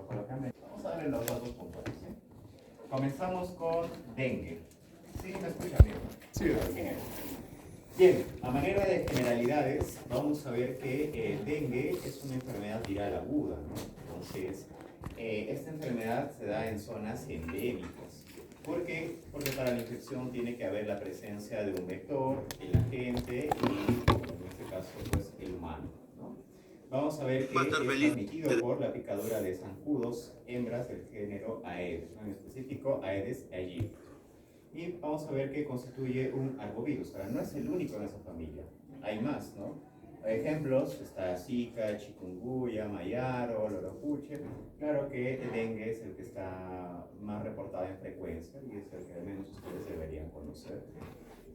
colocarme. Vamos a darle los datos puntuales. ¿Sí? Comenzamos con dengue. ¿Sí? ¿Me escuchan bien? Sí. Bien, a manera de generalidades, vamos a ver que dengue es una enfermedad viral aguda, ¿no? Entonces, esta enfermedad se da en zonas endémicas. ¿Por qué? Porque para la infección tiene que haber la presencia de un vector, el agente y, en este caso, pues, el humano, ¿no? Vamos a ver que es transmitido por la picadura de zancudos, hembras del género Aedes, ¿no? En específico Aedes aegypti. Y vamos a ver que constituye un arbovirus. Ahora, no es el único en esa familia, hay más, ¿no? Ejemplos, está Zika, chikungunya, mayaro, loropuche. Claro que el dengue es el que está más reportado en frecuencia y es el que al menos ustedes deberían conocer.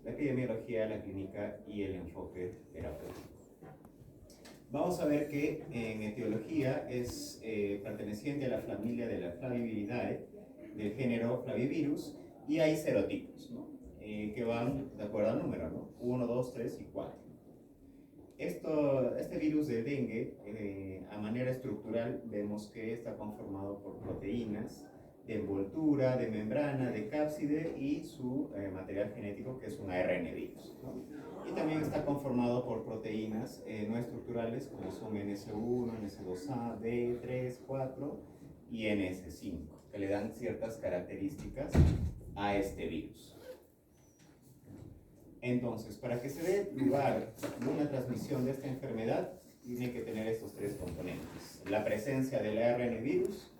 La epidemiología, la clínica y el enfoque terapéutico. Vamos a ver que en etiología es perteneciente a la familia de la Flaviviridae, del género Flavivirus, y hay serotipos, ¿no? Que van de acuerdo al número, ¿no? 1, 2, 3 y 4. Este virus de dengue, a manera estructural, vemos que está conformado por proteínas de envoltura, de membrana, de cápside y su material genético, que es un ARN virus, ¿no? Y también está conformado por proteínas no estructurales, como son NS1, NS2A, D3, 4 y NS5, que le dan ciertas características a este virus. Entonces, para que se dé lugar a una transmisión de esta enfermedad, tiene que tener estos tres componentes: la presencia del ARN virus,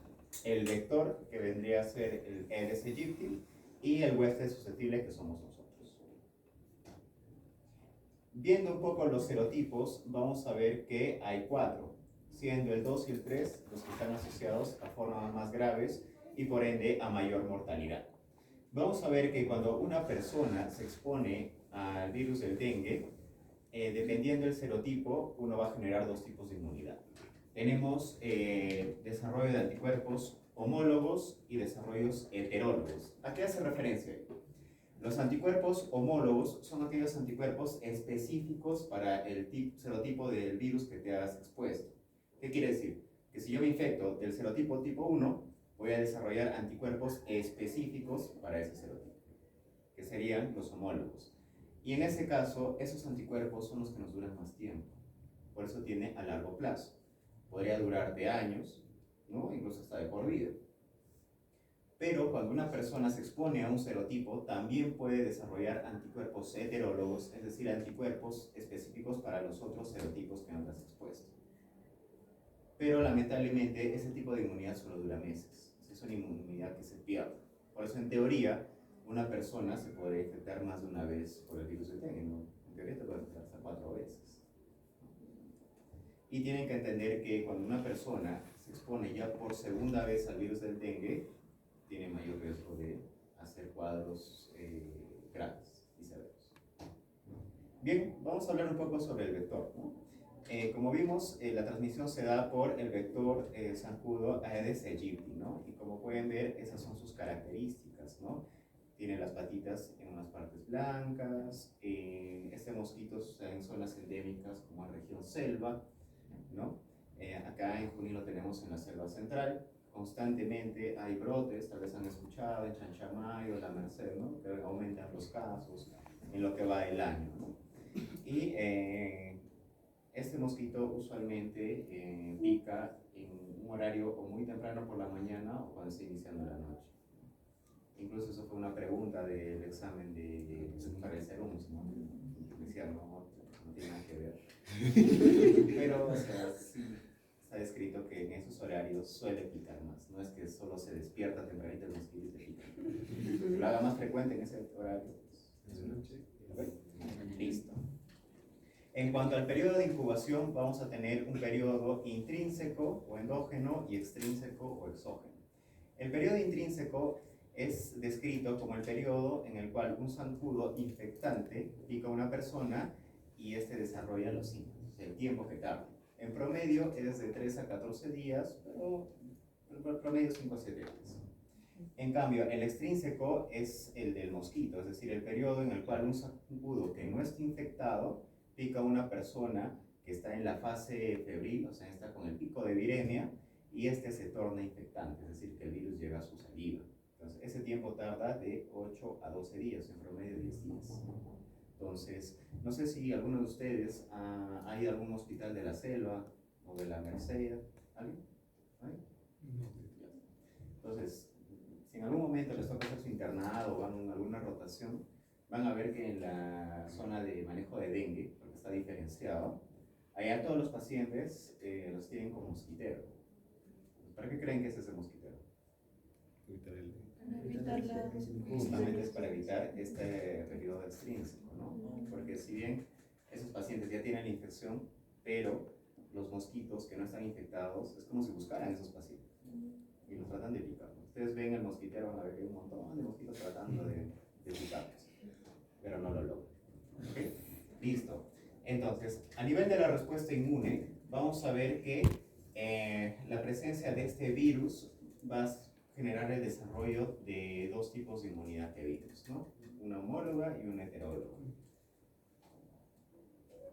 el vector, que vendría a ser el Aedes aegypti, y el huésped susceptible, que somos nosotros. Viendo un poco los serotipos, vamos a ver que hay 4, siendo el 2 y el 3 los que están asociados a formas más graves y por ende a mayor mortalidad. Vamos a ver que cuando una persona se expone al virus del dengue, dependiendo del serotipo, uno va a generar 2 tipos de inmunidad. Tenemos desarrollo de anticuerpos homólogos y desarrollos heterólogos. ¿A qué hace referencia? Los anticuerpos homólogos son aquellos anticuerpos específicos para el serotipo del virus que te has expuesto. ¿Qué quiere decir? Que si yo me infecto del serotipo tipo 1, voy a desarrollar anticuerpos específicos para ese serotipo, que serían los homólogos. Y en ese caso, esos anticuerpos son los que nos duran más tiempo. Por eso tiene a largo plazo. Podría durar de años, ¿no? Incluso hasta de por vida. Pero cuando una persona se expone a un serotipo, también puede desarrollar anticuerpos heterólogos, es decir, anticuerpos específicos para los otros serotipos que no te has expuesto. Pero lamentablemente ese tipo de inmunidad solo dura meses. Es una inmunidad que se pierde. Por eso, en teoría, una persona se puede infectar más de una vez por el virus de dengue, ¿no? En teoría te puede infectar hasta 4 veces. Y tienen que entender que cuando una persona se expone ya por segunda vez al virus del dengue, tiene mayor riesgo de hacer cuadros graves y severos. Bien, vamos a hablar un poco sobre el vector, ¿no? Como vimos, la transmisión se da por el vector zancudo Aedes aegypti, ¿no? Y como pueden ver, esas son sus características, ¿no? Tiene las patitas en unas partes blancas, este mosquito está en zonas endémicas como en región selva, ¿no? Acá en Junín lo tenemos en la selva central. Constantemente hay brotes, tal vez han escuchado, en Chanchamayo, La Merced, ¿no? Que aumentan los casos en lo que va el año, ¿no? Y este mosquito usualmente pica en un horario o muy temprano por la mañana o cuando está iniciando la noche. Incluso eso fue una pregunta del examen para el SERUMS, ¿no? Decía, no tiene nada que ver. Pero, o sea, sí está descrito que en esos horarios suele picar más. No es que solo se despierta tempranito el mosquito y te pica. Que lo haga más frecuente en ese horario. ¿Okay? Listo. En cuanto al periodo de incubación, vamos a tener un periodo intrínseco o endógeno y extrínseco o exógeno. El periodo intrínseco es descrito como el periodo en el cual un zancudo infectante pica a una persona y este desarrolla los síntomas, el tiempo que tarda. En promedio es de 3 a 14 días, pero en promedio 5 a 7 días. En cambio, el extrínseco es el del mosquito, es decir, el periodo en el cual un zancudo que no está infectado pica a una persona que está en la fase febril, o sea, está con el pico de viremia, y este se torna infectante, es decir, que el virus llega a su saliva. Entonces, ese tiempo tarda de 8 a 12 días, en promedio 10 días. Entonces, no sé si alguno de ustedes ha ido a algún hospital de la Selva o de la Merced. ¿Alguien? ¿Ahí? Entonces, si en algún momento les toca hacer su internado o van en alguna rotación, van a ver que en la zona de manejo de dengue, porque está diferenciado, allá todos los pacientes los tienen con mosquitero. ¿Para qué creen que es ese mosquitero? Justamente es para evitar este periodo extrínseco, ¿no? Porque si bien esos pacientes ya tienen la infección, pero los mosquitos que no están infectados, es como si buscaran esos pacientes y los tratan de picar. Ustedes ven el mosquitero, van a ver que hay un montón de mosquitos tratando de picarlos, pero no lo logran. ¿Okay? Listo. Entonces, a nivel de la respuesta inmune, vamos a ver que la presencia de este virus va a generar el desarrollo de dos tipos de inmunidad de virus, ¿no? Una homóloga y una heteróloga.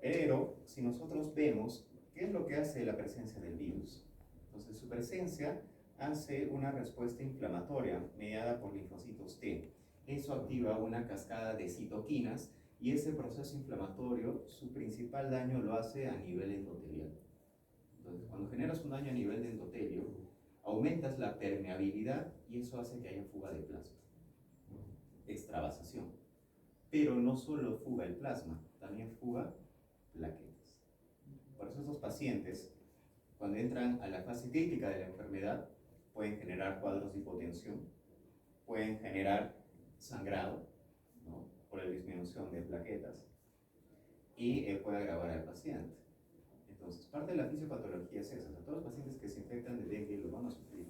Pero, si nosotros vemos, ¿qué es lo que hace la presencia del virus? Entonces, su presencia hace una respuesta inflamatoria mediada por linfocitos T. Eso activa una cascada de citoquinas y ese proceso inflamatorio, su principal daño lo hace a nivel endotelial. Entonces, cuando generas un daño a nivel de endotelio, aumentas la permeabilidad y eso hace que haya fuga de plasma, extravasación. Pero no solo fuga el plasma, también fuga plaquetas. Por eso esos pacientes, cuando entran a la fase crítica de la enfermedad, pueden generar cuadros de hipotensión, pueden generar sangrado, ¿no? Por la disminución de plaquetas, y puede agravar al paciente. Entonces, parte de la fisiopatología es esa. O sea, todos los pacientes que se infectan de dengue lo van a sufrir.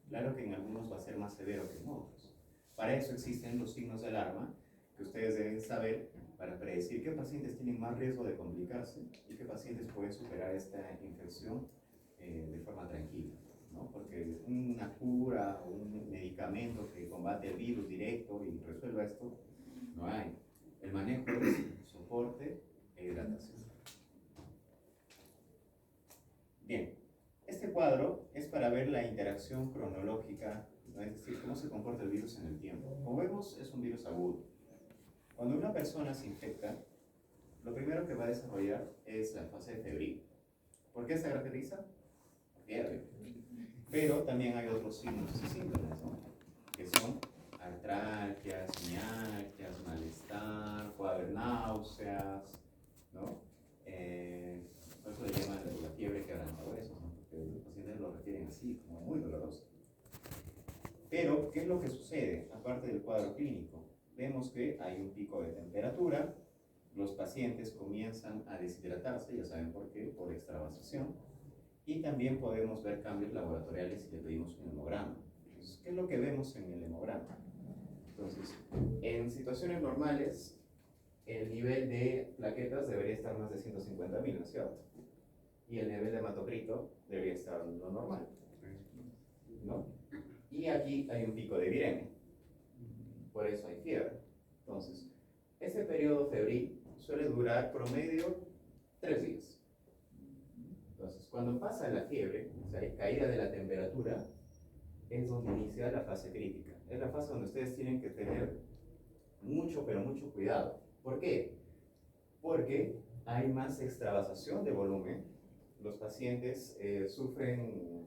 Claro que en algunos va a ser más severo que en otros. Para eso existen los signos de alarma que ustedes deben saber para predecir qué pacientes tienen más riesgo de complicarse y qué pacientes pueden superar esta infección de forma tranquila, ¿no? Porque una cura o un medicamento que combate el virus directo y resuelva esto, no hay. El manejo es soporte e hidratación. Bien, este cuadro es para ver la interacción cronológica, ¿no? Es decir, cómo se comporta el virus en el tiempo. Como vemos, es un virus agudo. Cuando una persona se infecta, lo primero que va a desarrollar es la fase febril. ¿Por qué se caracteriza? Fiebre. Pero también hay otros signos y síntomas, ¿no? Que son artralgias, mialgias, malestar, puede haber náuseas, ¿no? Por eso le llaman la fiebre quebrantahuesos, ¿no? Porque los pacientes lo refieren así, como muy doloroso. Pero, ¿qué es lo que sucede? Aparte del cuadro clínico, vemos que hay un pico de temperatura, los pacientes comienzan a deshidratarse, ya saben por qué, por extravasación, y también podemos ver cambios laboratoriales si le pedimos un hemograma. Entonces, ¿qué es lo que vemos en el hemograma? Entonces, en situaciones normales, el nivel de plaquetas debería estar más de 150.000, ¿no es cierto? Y el nivel de hematocrito debería estar en lo normal, ¿no? Y aquí hay un pico de viremia, por eso hay fiebre. Entonces, ese periodo febril suele durar promedio 3 días. Entonces, cuando pasa la fiebre, o sea, hay caída de la temperatura, es donde inicia la fase crítica. Es la fase donde ustedes tienen que tener mucho, pero mucho cuidado. ¿Por qué? Porque hay más extravasación de volumen. Los pacientes sufren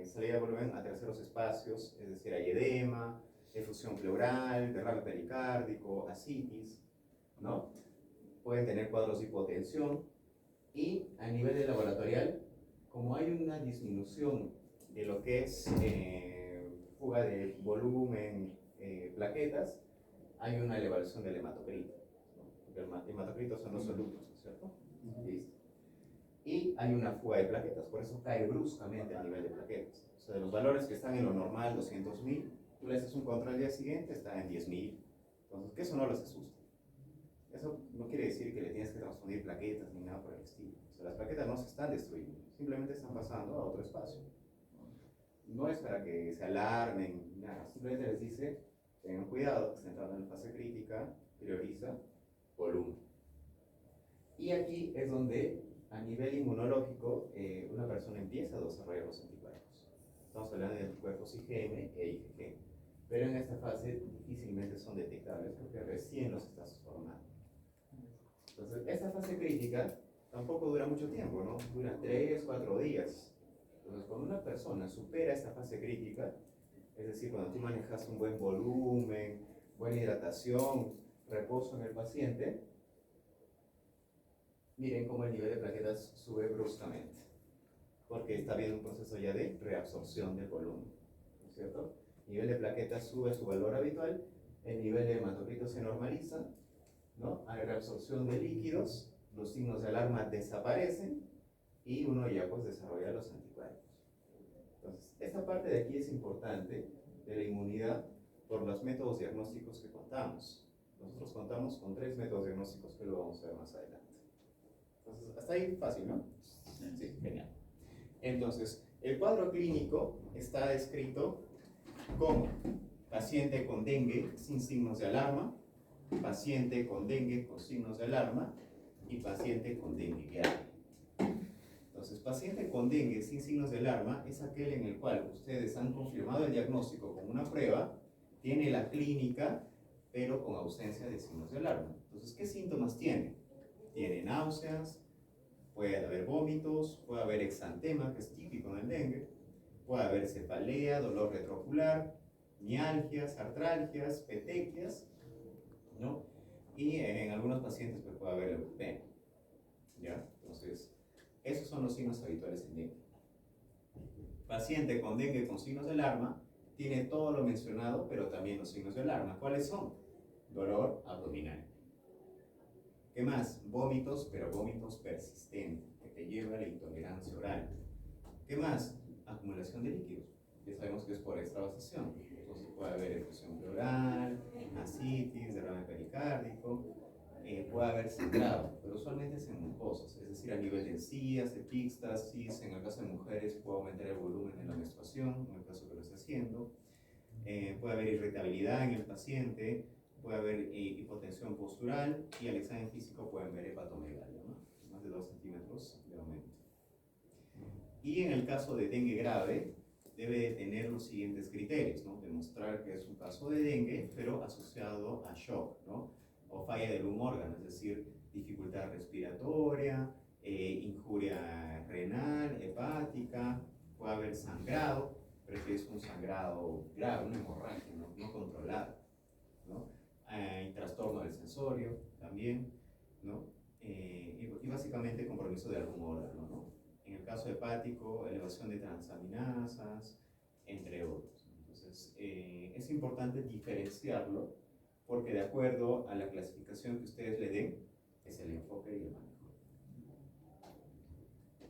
salida de volumen a terceros espacios, es decir, hay edema, efusión pleural, derrame pericárdico, ascitis, ¿no? Pueden tener cuadros de hipotensión y a nivel de laboratorial, como hay una disminución de lo que es fuga de volumen, plaquetas, hay una elevación del hematocrito, ¿no? Porque el hematocrito son los solutos, ¿no es cierto? Listo. Y hay una fuga de plaquetas, por eso cae bruscamente a nivel de plaquetas. O sea, de los valores que están en lo normal, 200.000, tú le haces un control al día siguiente, está en 10.000. Entonces, que eso no los asusta. Eso no quiere decir que le tienes que transfundir plaquetas ni nada por el estilo. O sea, las plaquetas no se están destruyendo, simplemente están pasando a otro espacio. No es para que se alarmen, nada, simplemente les dice, tengan cuidado, que están entrando en la fase crítica, prioriza volumen. Y aquí es donde, a nivel inmunológico, una persona empieza a desarrollar los anticuerpos. Estamos hablando de anticuerpos IgM e IgG. Pero en esta fase difícilmente son detectables porque recién los estás formando. Entonces, esta fase crítica tampoco dura mucho tiempo, ¿no? Dura 3, 4 días. Entonces, cuando una persona supera esta fase crítica, es decir, cuando tú manejas un buen volumen, buena hidratación, reposo en el paciente, miren cómo el nivel de plaquetas sube bruscamente, porque está habiendo un proceso ya de reabsorción del volumen, ¿no es cierto? El nivel de plaquetas sube a su valor habitual, el nivel de hematocrito se normaliza, ¿no? Hay reabsorción de líquidos, los signos de alarma desaparecen y uno ya pues desarrolla los anticuerpos. Entonces, esta parte de aquí es importante de la inmunidad por los métodos diagnósticos que contamos. Nosotros contamos con 3 métodos diagnósticos que lo vamos a ver más adelante. Entonces, hasta ahí fácil, ¿no? Sí, genial. Entonces, el cuadro clínico está descrito como paciente con dengue sin signos de alarma, paciente con dengue con signos de alarma y paciente con dengue grave. Entonces, paciente con dengue sin signos de alarma es aquel en el cual ustedes han confirmado el diagnóstico con una prueba, tiene la clínica, pero con ausencia de signos de alarma. Entonces, ¿qué síntomas tiene? Tiene náuseas, puede haber vómitos, puede haber exantema, que es típico en el dengue, puede haber cefalea, dolor retroocular, mialgias, artralgias, petequias, ¿no? Y en algunos pacientes pues, puede haber leucopenia, ¿ya? Entonces, esos son los signos habituales en dengue. Paciente con dengue con signos de alarma tiene todo lo mencionado, pero también los signos de alarma. ¿Cuáles son? Dolor abdominal. ¿Qué más? Vómitos, pero vómitos persistentes, que te lleva a la intolerancia oral. ¿Qué más? Acumulación de líquidos. Ya sabemos que es por extravasación. Entonces puede haber effusión pleural, ascitis, derrame pericárdico, puede haber sangrado, pero usualmente es en mucosas, es decir, a nivel de encías, epíxtasis, en el caso de mujeres puede aumentar el volumen de la menstruación, en el caso que lo esté haciendo, puede haber irritabilidad en el paciente, puede haber hipotensión postural y al examen físico pueden ver hepatomegalia, ¿no? Más de 2 centímetros de aumento. Y en el caso de dengue grave, debe de tener los siguientes criterios, ¿no? Demostrar que es un caso de dengue, pero asociado a shock, ¿no? O falla de algún órgano, es decir, dificultad respiratoria, injuria renal, hepática, puede haber sangrado, pero que es un sangrado grave, una hemorragia, no controlada, ¿no? Trastorno del sensorio también, ¿no? Y básicamente compromiso de algún órgano, ¿no? En el caso hepático, elevación de transaminasas, entre otros. Entonces, es importante diferenciarlo porque de acuerdo a la clasificación que ustedes le den, es el enfoque y el manejo.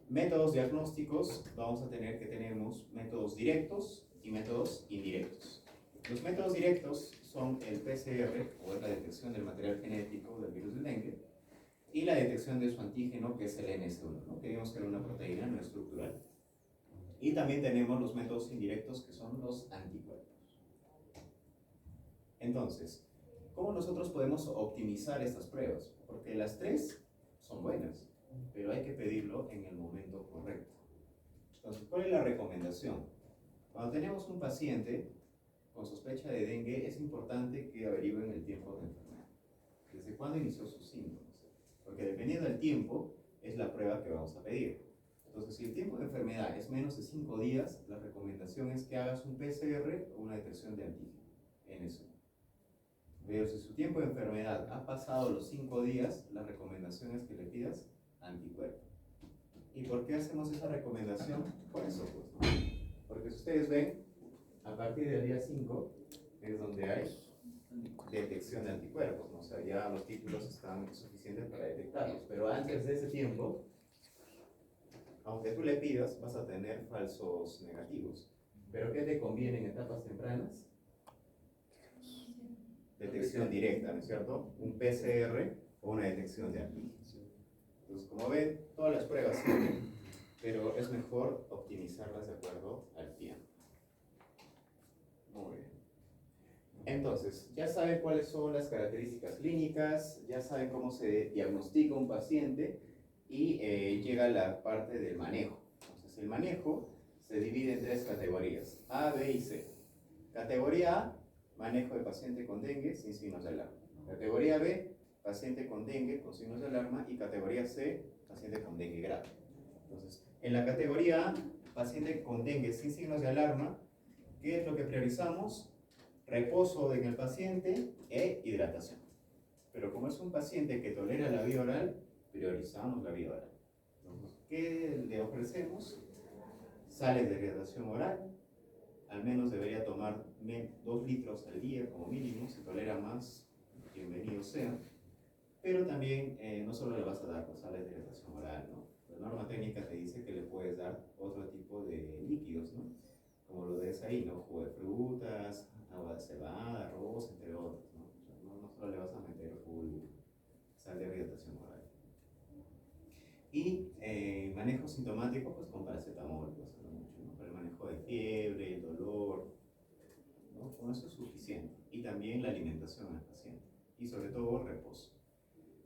Métodos diagnósticos, vamos a tener que tenemos métodos directos y métodos indirectos. Los métodos directos son el PCR, o es la detección del material genético del virus del dengue, y la detección de su antígeno, que es el NS1, ¿no? Que vimos que era una proteína no estructural. Y también tenemos los métodos indirectos, que son los anticuerpos. Entonces, ¿cómo nosotros podemos optimizar estas pruebas? Porque las 3 son buenas, pero hay que pedirlo en el momento correcto. Entonces, ¿cuál es la recomendación? Cuando tenemos un paciente con sospecha de dengue, es importante que averigüen el tiempo de enfermedad. ¿Desde cuándo inició sus síntomas? Porque dependiendo del tiempo, es la prueba que vamos a pedir. Entonces, si el tiempo de enfermedad es menos de 5 días, la recomendación es que hagas un PCR o una detección de antígeno en eso. Pero si su tiempo de enfermedad ha pasado los 5 días, la recomendación es que le pidas anticuerpo. ¿Y por qué hacemos esa recomendación? Por eso, pues, ¿no? Porque si ustedes ven, a partir del día 5 es donde hay detección de anticuerpos, ¿no? O sea, ya los títulos están suficientes para detectarlos, pero antes de ese tiempo, aunque tú le pidas, vas a tener falsos negativos. ¿Pero qué te conviene en etapas tempranas? Detección directa, ¿no es cierto? Un PCR o una detección de antígenos. Entonces, como ven, todas las pruebas sirven, pero es mejor optimizarlas de acuerdo al tiempo. Muy bien. Entonces, ya saben cuáles son las características clínicas, ya saben cómo se diagnostica un paciente y llega la parte del manejo. Entonces, el manejo se divide en tres categorías, A, B y C. Categoría A, manejo de paciente con dengue sin signos de alarma. Categoría B, paciente con dengue con signos de alarma. Y categoría C, paciente con dengue grave. Entonces, en la categoría A, paciente con dengue sin signos de alarma, ¿qué es lo que priorizamos? Reposo en el paciente e hidratación. Pero como es un paciente que tolera la vía oral, priorizamos la vía oral. Entonces, ¿qué le ofrecemos? Sales de hidratación oral, al menos debería tomar 2 litros al día como mínimo, si tolera más, bienvenido sea. Pero también no solo le vas a dar pues, sales de hidratación oral, ¿no? La norma técnica te dice que le puedes dar otro tipo de líquidos, ¿no? Como lo ves ahí, ¿no? Jugo de frutas, agua de cebada, arroz, entre otros, ¿no? O sea, no solo le vas a meter full sal de hidratación oral. Y manejo sintomático, pues con paracetamol, pues, mucho, ¿no? Para el manejo de fiebre, el dolor, ¿no? Con eso es suficiente. Y también la alimentación al paciente. Y sobre todo reposo.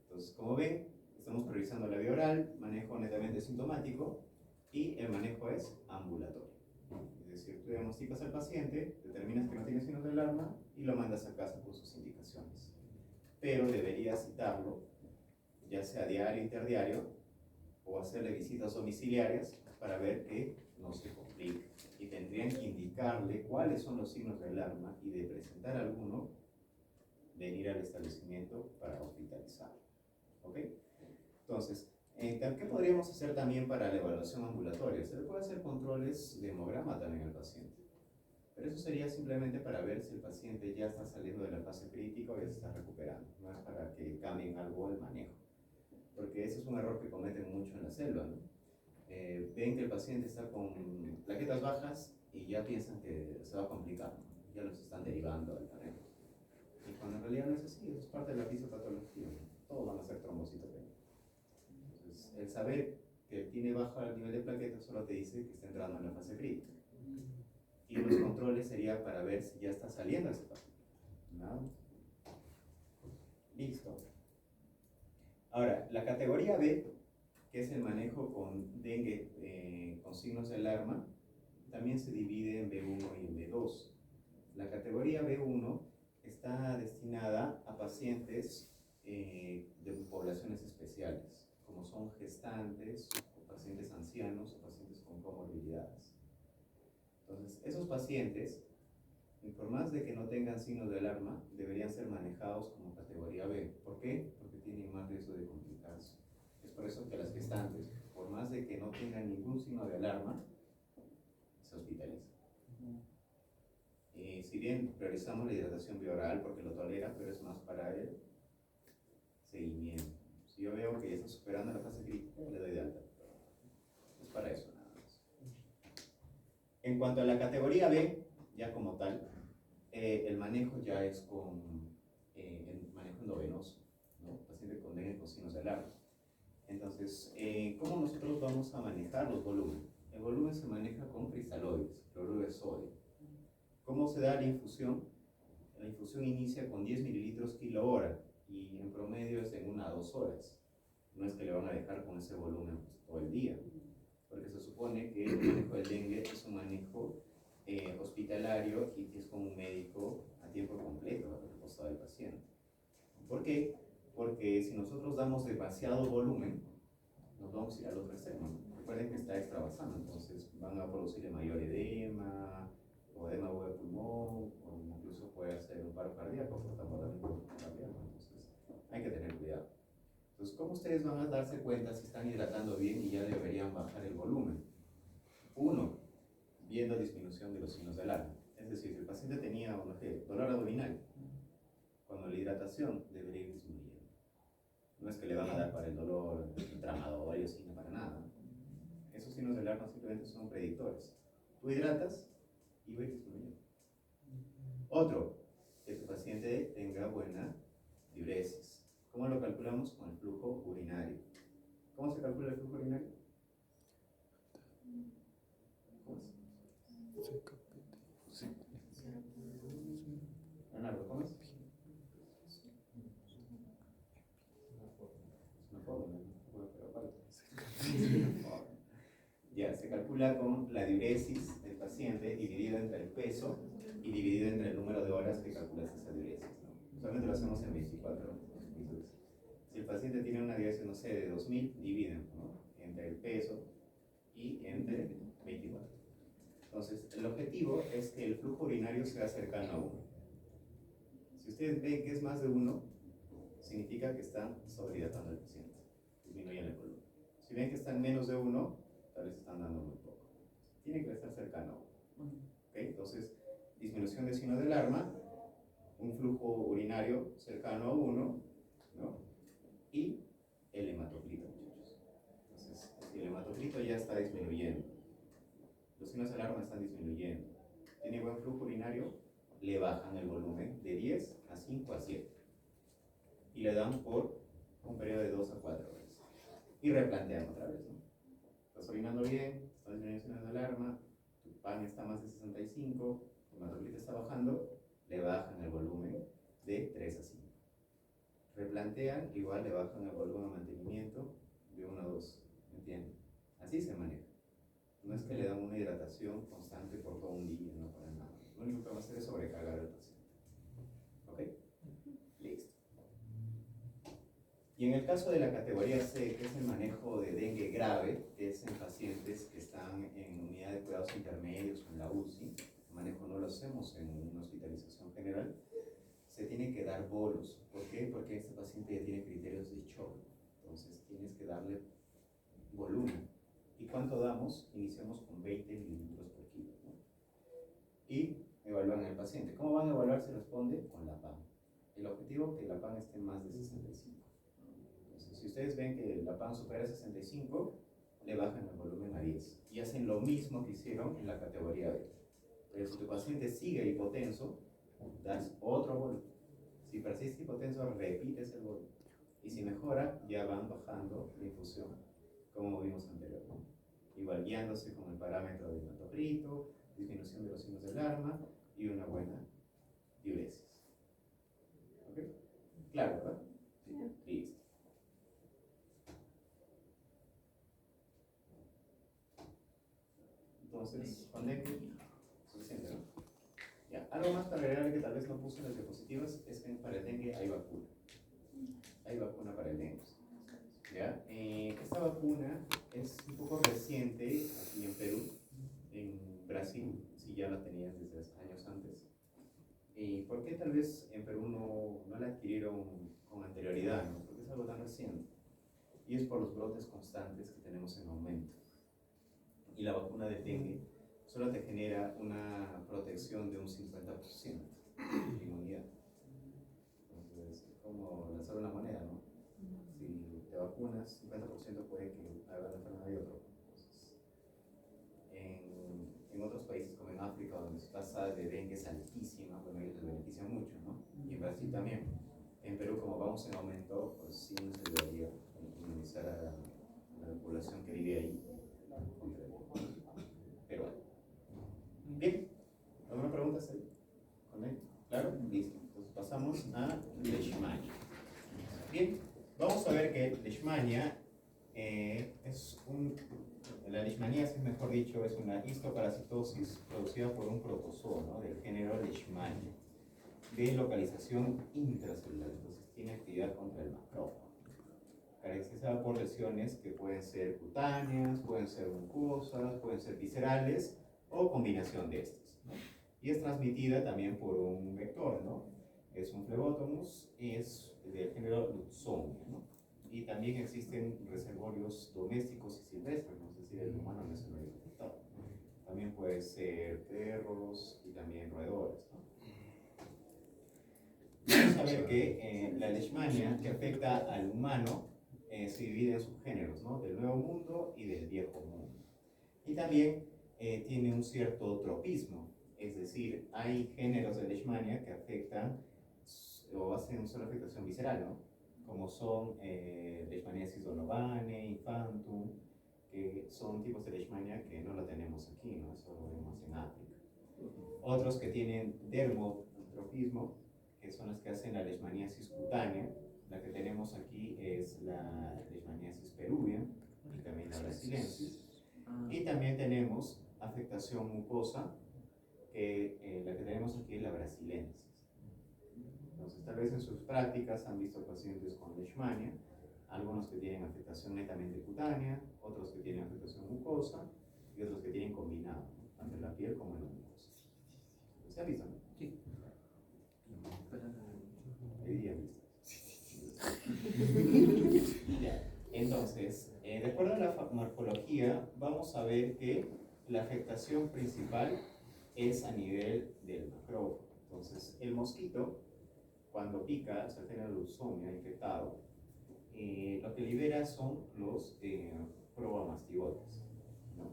Entonces, como ven, estamos priorizando la vía oral, manejo netamente sintomático y el manejo es ambulatorio. Es decir, tú diagnosticas al paciente, determinas que no tiene signos de alarma y lo mandas a casa con sus indicaciones. Pero deberías citarlo, ya sea diario, interdiario, o hacerle visitas domiciliarias para ver que no se complique. Y tendrían que indicarle cuáles son los signos de alarma y de presentar alguno, venir al establecimiento para hospitalizarlo. ¿Ok? Entonces, ¿qué podríamos hacer también para la evaluación ambulatoria? Se le puede hacer controles de hemograma también al paciente. Pero eso sería simplemente para ver si el paciente ya está saliendo de la fase crítica o ya se está recuperando. No es para que cambien algo el manejo. Porque ese es un error que cometen mucho en la selva, ¿no? Ven que el paciente está con plaquetas bajas y ya piensan que se va a complicar, ¿no? Ya los están derivando al terreno. Y cuando en realidad no es así, eso es parte de la fisiopatología, ¿no? Todos van a ser trombocitopenia. Entonces, el saber que tiene bajo el nivel de plaquetas solo te dice que está entrando en la fase crítica. Y los controles sería para ver si ya está saliendo ese paciente, ¿no? Listo. Ahora, la categoría B, que es el manejo con dengue con signos de alarma, también se divide en B1 y en B2. La categoría B1 está destinada a pacientes de poblaciones especiales, como son gestantes, o pacientes ancianos, o pacientes con comorbilidades. Entonces, esos pacientes, por más de que no tengan signos de alarma, deberían ser manejados como categoría B. ¿Por qué? Porque tienen más riesgo de complicarse. Es por eso que las gestantes, por más de que no tengan ningún signo de alarma, se hospitalizan. Si bien priorizamos la hidratación bioral porque lo tolera, pero es más para el seguimiento. Si yo veo que ya está superando la fase crítica, le doy de alta. Es para eso nada más. En cuanto a la categoría B, ya como tal, el manejo ya es con el manejo endovenoso, ¿no? Paciente con dengue con signos de alarma. Entonces, ¿cómo nosotros vamos a manejar los volúmenes? El volumen se maneja con cristaloides, cloruro de sodio. ¿Cómo se da la infusión? La infusión inicia con 10 mililitros kilo hora y en promedio es en 1 a 2 horas. No es que le van a dejar con ese volumen pues, todo el día, porque se supone que el manejo del dengue es un manejo hospitalario y que es con un médico a tiempo completo al costado del paciente. ¿Por qué? Porque si nosotros damos demasiado volumen, nos vamos a ir al otro extremo. Recuerden que está extravasando, entonces van a producir mayor edema, o edema de pulmón, o incluso puede hacer un paro cardíaco por tamponamiento cardíaco. Entonces, hay que tener cuidado. Entonces, ¿cómo ustedes van a darse cuenta si están hidratando bien y ya deberían bajar el volumen? Uno, viendo disminución de los signos de alarma. Es decir, si el paciente tenía dolor abdominal, cuando la hidratación debería ir disminuyendo. No es que le van a dar para el dolor tramador y así, no para nada. Esos signos de alarma simplemente son predictores. Tú hidratas y va a ir disminuyendo. Otro, que tu paciente tenga buena diuresis. ¿Cómo lo calculamos? Con el flujo urinario. ¿Cómo se calcula el flujo urinario? ¿Cómo es? Leonardo, ¿cómo es? Es una fórmula, ¿no? Bueno, pero aparte. Ya, se calcula con la diuresis paciente dividido entre el peso y dividido entre el número de horas que calculas esa diuresis, ¿no? Usualmente lo hacemos en 24 horas. Si el paciente tiene una diuresis, no sé, de 2000, dividen, ¿no?, entre el peso y entre 24. Entonces, el objetivo es que el flujo urinario sea cercano a 1. Si ustedes ven que es más de 1, significa que están sobrehidratando al paciente, disminuyen el volumen. Si ven que están menos de 1, tal vez están dando muy poco. Tiene que estar cercano a 1. ¿Okay? Entonces, disminución de signo de alarma, un flujo urinario cercano a 1, ¿no?, y el hematocrito, muchachos. Entonces, si el hematocrito ya está disminuyendo, los signos de alarma están disminuyendo, tiene buen flujo urinario, le bajan el volumen de 10 a 5 a 7 y le dan por un periodo de 2 a 4 horas y replantean otra vez, ¿no? Estás orinando bien, estás disminuyendo signos de alarma, tu PAN está más de 65, tu hematocrito está bajando, le bajan el volumen de 3 a 5. Replantean, igual le bajan el volumen de mantenimiento de 1 a 2, ¿me entienden? Así se maneja. No es que le dan una hidratación constante por todo un día, no para nada. Lo único que va a hacer es sobrecargar al paciente. ¿Ok? Listo. Y en el caso de la categoría C, que es el manejo de dengue grave, que es en pacientes que están en unidad de cuidados intermedios o en la UCI, el manejo no lo hacemos en una hospitalización general, se tiene que dar bolos. ¿Por qué? Porque este paciente ya tiene criterios de shock. Entonces tienes que darle volumen. ¿Y cuánto damos? Iniciamos con 20 mililitros por kilo, ¿no? Y evalúan al paciente. ¿Cómo van a evaluar? Se responde con la PAN. El objetivo es que la PAN esté más de 65. Entonces, si ustedes ven que la PAN supera 65, le bajan el volumen a 10. Y hacen lo mismo que hicieron en la categoría B. Pero si tu paciente sigue hipotenso, das otro volumen. Si persiste hipotenso, repites el volumen. Y si mejora, ya van bajando la infusión, como vimos anteriormente. Igual guiándose con el parámetro del hematocrito, disminución de los signos de alarma y una buena diuresis. ¿Ok? Claro, ¿verdad? Sí. Listo. Entonces, con dengue, suficiente, ¿no? Ya. Algo más para agregar que tal vez no puse en las diapositivas es que para el dengue hay vacuna. Hay vacuna para el dengue. ¿Ya? Esta vacuna es un poco reciente aquí en Perú. En Brasil sí ya la tenían desde años antes. ¿Por qué tal vez en Perú no la adquirieron con anterioridad, ¿no? Porque es algo tan reciente. Y es por los brotes constantes que tenemos en aumento. Y la vacuna de dengue solo te genera una protección de un 50% de inmunidad. Entonces es como lanzar una moneda, ¿no? Si te vacunas, 50% puede que haga la enfermedad de otro. Entonces, en otros países como en África, donde su tasa de dengue es altísima, bueno, ellos les benefician mucho, ¿no? Y en Brasil también. En Perú, como vamos en aumento, pues sí no se debería inmunizar a la población que vive ahí. Pero bueno. Bien, ¿alguna pregunta ahí? ¿Con él? ¿Claro? Listo. Entonces pasamos a Leishmania. Bien, vamos a ver que Leishmania la leishmaniasis, mejor dicho, es una histoparasitosis producida por un protozoo, ¿no?, del género Leishmania, de localización intracelular. Entonces tiene actividad contra el macrófago, caracterizada por lesiones que pueden ser cutáneas, pueden ser mucosas, pueden ser viscerales o combinación de estas, ¿no? Y es transmitida también por un vector, ¿no? Es un flebótomus, es del género Lutzomia, ¿no? Y también existen reservorios domésticos y silvestres, ¿no? Es decir, el humano no es el único afectado. También puede ser perros y también roedores, ¿no? Vamos a ver que la leishmania que afecta al humano se divide en subgéneros, ¿no? Del Nuevo Mundo y del Viejo Mundo. Y también tiene un cierto tropismo, es decir, hay géneros de leishmania que afectan o hacen solo afectación visceral, ¿no? Como son Leishmaniasis donovane, infantum, que son tipos de leishmania que no la tenemos aquí, ¿no? Eso lo vemos en África. Otros que tienen dermotropismo, que son las que hacen la leishmaniasis cutánea. La que tenemos aquí es la leishmaniasis peruvia y también la brasilensis. Y también tenemos afectación mucosa, que la que tenemos aquí es la brasilensis. Entonces, tal vez en sus prácticas han visto pacientes con leishmania, algunos que tienen afectación netamente cutánea, otros que tienen afectación mucosa y otros que tienen combinado, ¿no? Tanto en la piel como en la mucosa. ¿Se ha visto, no? Sí. Hay días Ya. Entonces, de acuerdo a la morfología, vamos a ver que la afectación principal es a nivel del macrófago. Entonces, el mosquito, cuando pica, se tiene leucemia infectado, lo que libera son los probamastigotes, ¿no?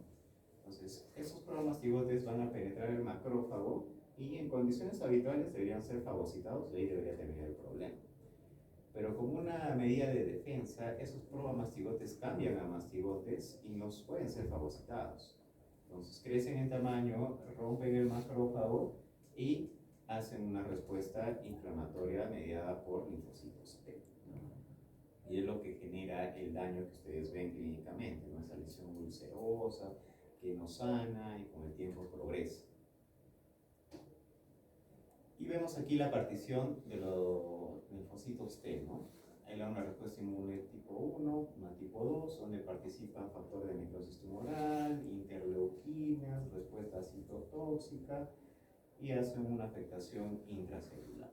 Entonces, esos probamastigotes van a penetrar el macrófago y en condiciones habituales deberían ser fagocitados y ahí debería terminar el problema. Pero como una medida de defensa, esos probamastigotes cambian a mastigotes y no pueden ser fagocitados. Entonces crecen en tamaño, rompen el macrófago y hacen una respuesta inflamatoria mediada por linfocitos T. Y es lo que genera el daño que ustedes ven clínicamente, ¿no? Esa lesión ulcerosa que no sana y con el tiempo progresa. Y vemos aquí la partición de los linfocitos T, ¿no? Hay una respuesta inmune tipo 1, una tipo 2, donde participan factores de necrosis tumoral, interleuquinas, respuesta citotóxica y hacen una afectación intracelular.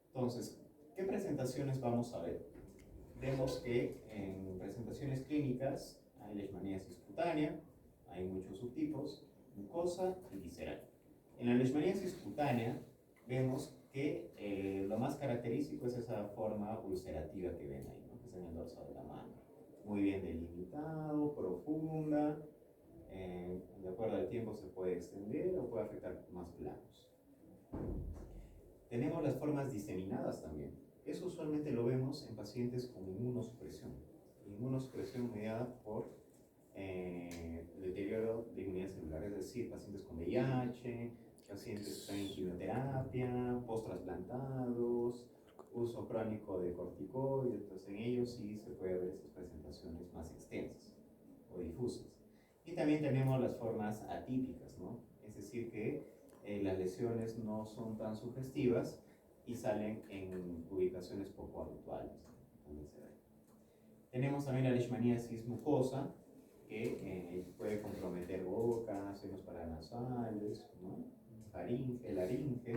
Entonces, ¿qué presentaciones vamos a ver? Vemos que en presentaciones clínicas hay leishmaniasis cutánea, hay muchos subtipos, mucosa y visceral. En la leishmaniasis cutánea vemos que lo más característico es esa forma ulcerativa que ven ahí, ¿no? Que es en el dorso de la mano. Muy bien delimitado, profunda, de acuerdo al tiempo se puede extender o puede afectar más planos. Tenemos las formas diseminadas también. Eso usualmente lo vemos en pacientes con inmunosupresión. Inmunosupresión mediada por deterioro de inmunidad celular, es decir, pacientes con VIH, pacientes que están en quimioterapia, post-trasplantados, uso crónico de corticoides. Entonces en ellos sí se puede ver estas presentaciones más extensas o difusas. Y también tenemos las formas atípicas, ¿no? Es decir, que las lesiones no son tan sugestivas y salen en ubicaciones poco habituales, ¿no? Tenemos también la leishmaniasis mucosa, que puede comprometer boca, senos paranasales, ¿no? Laringe.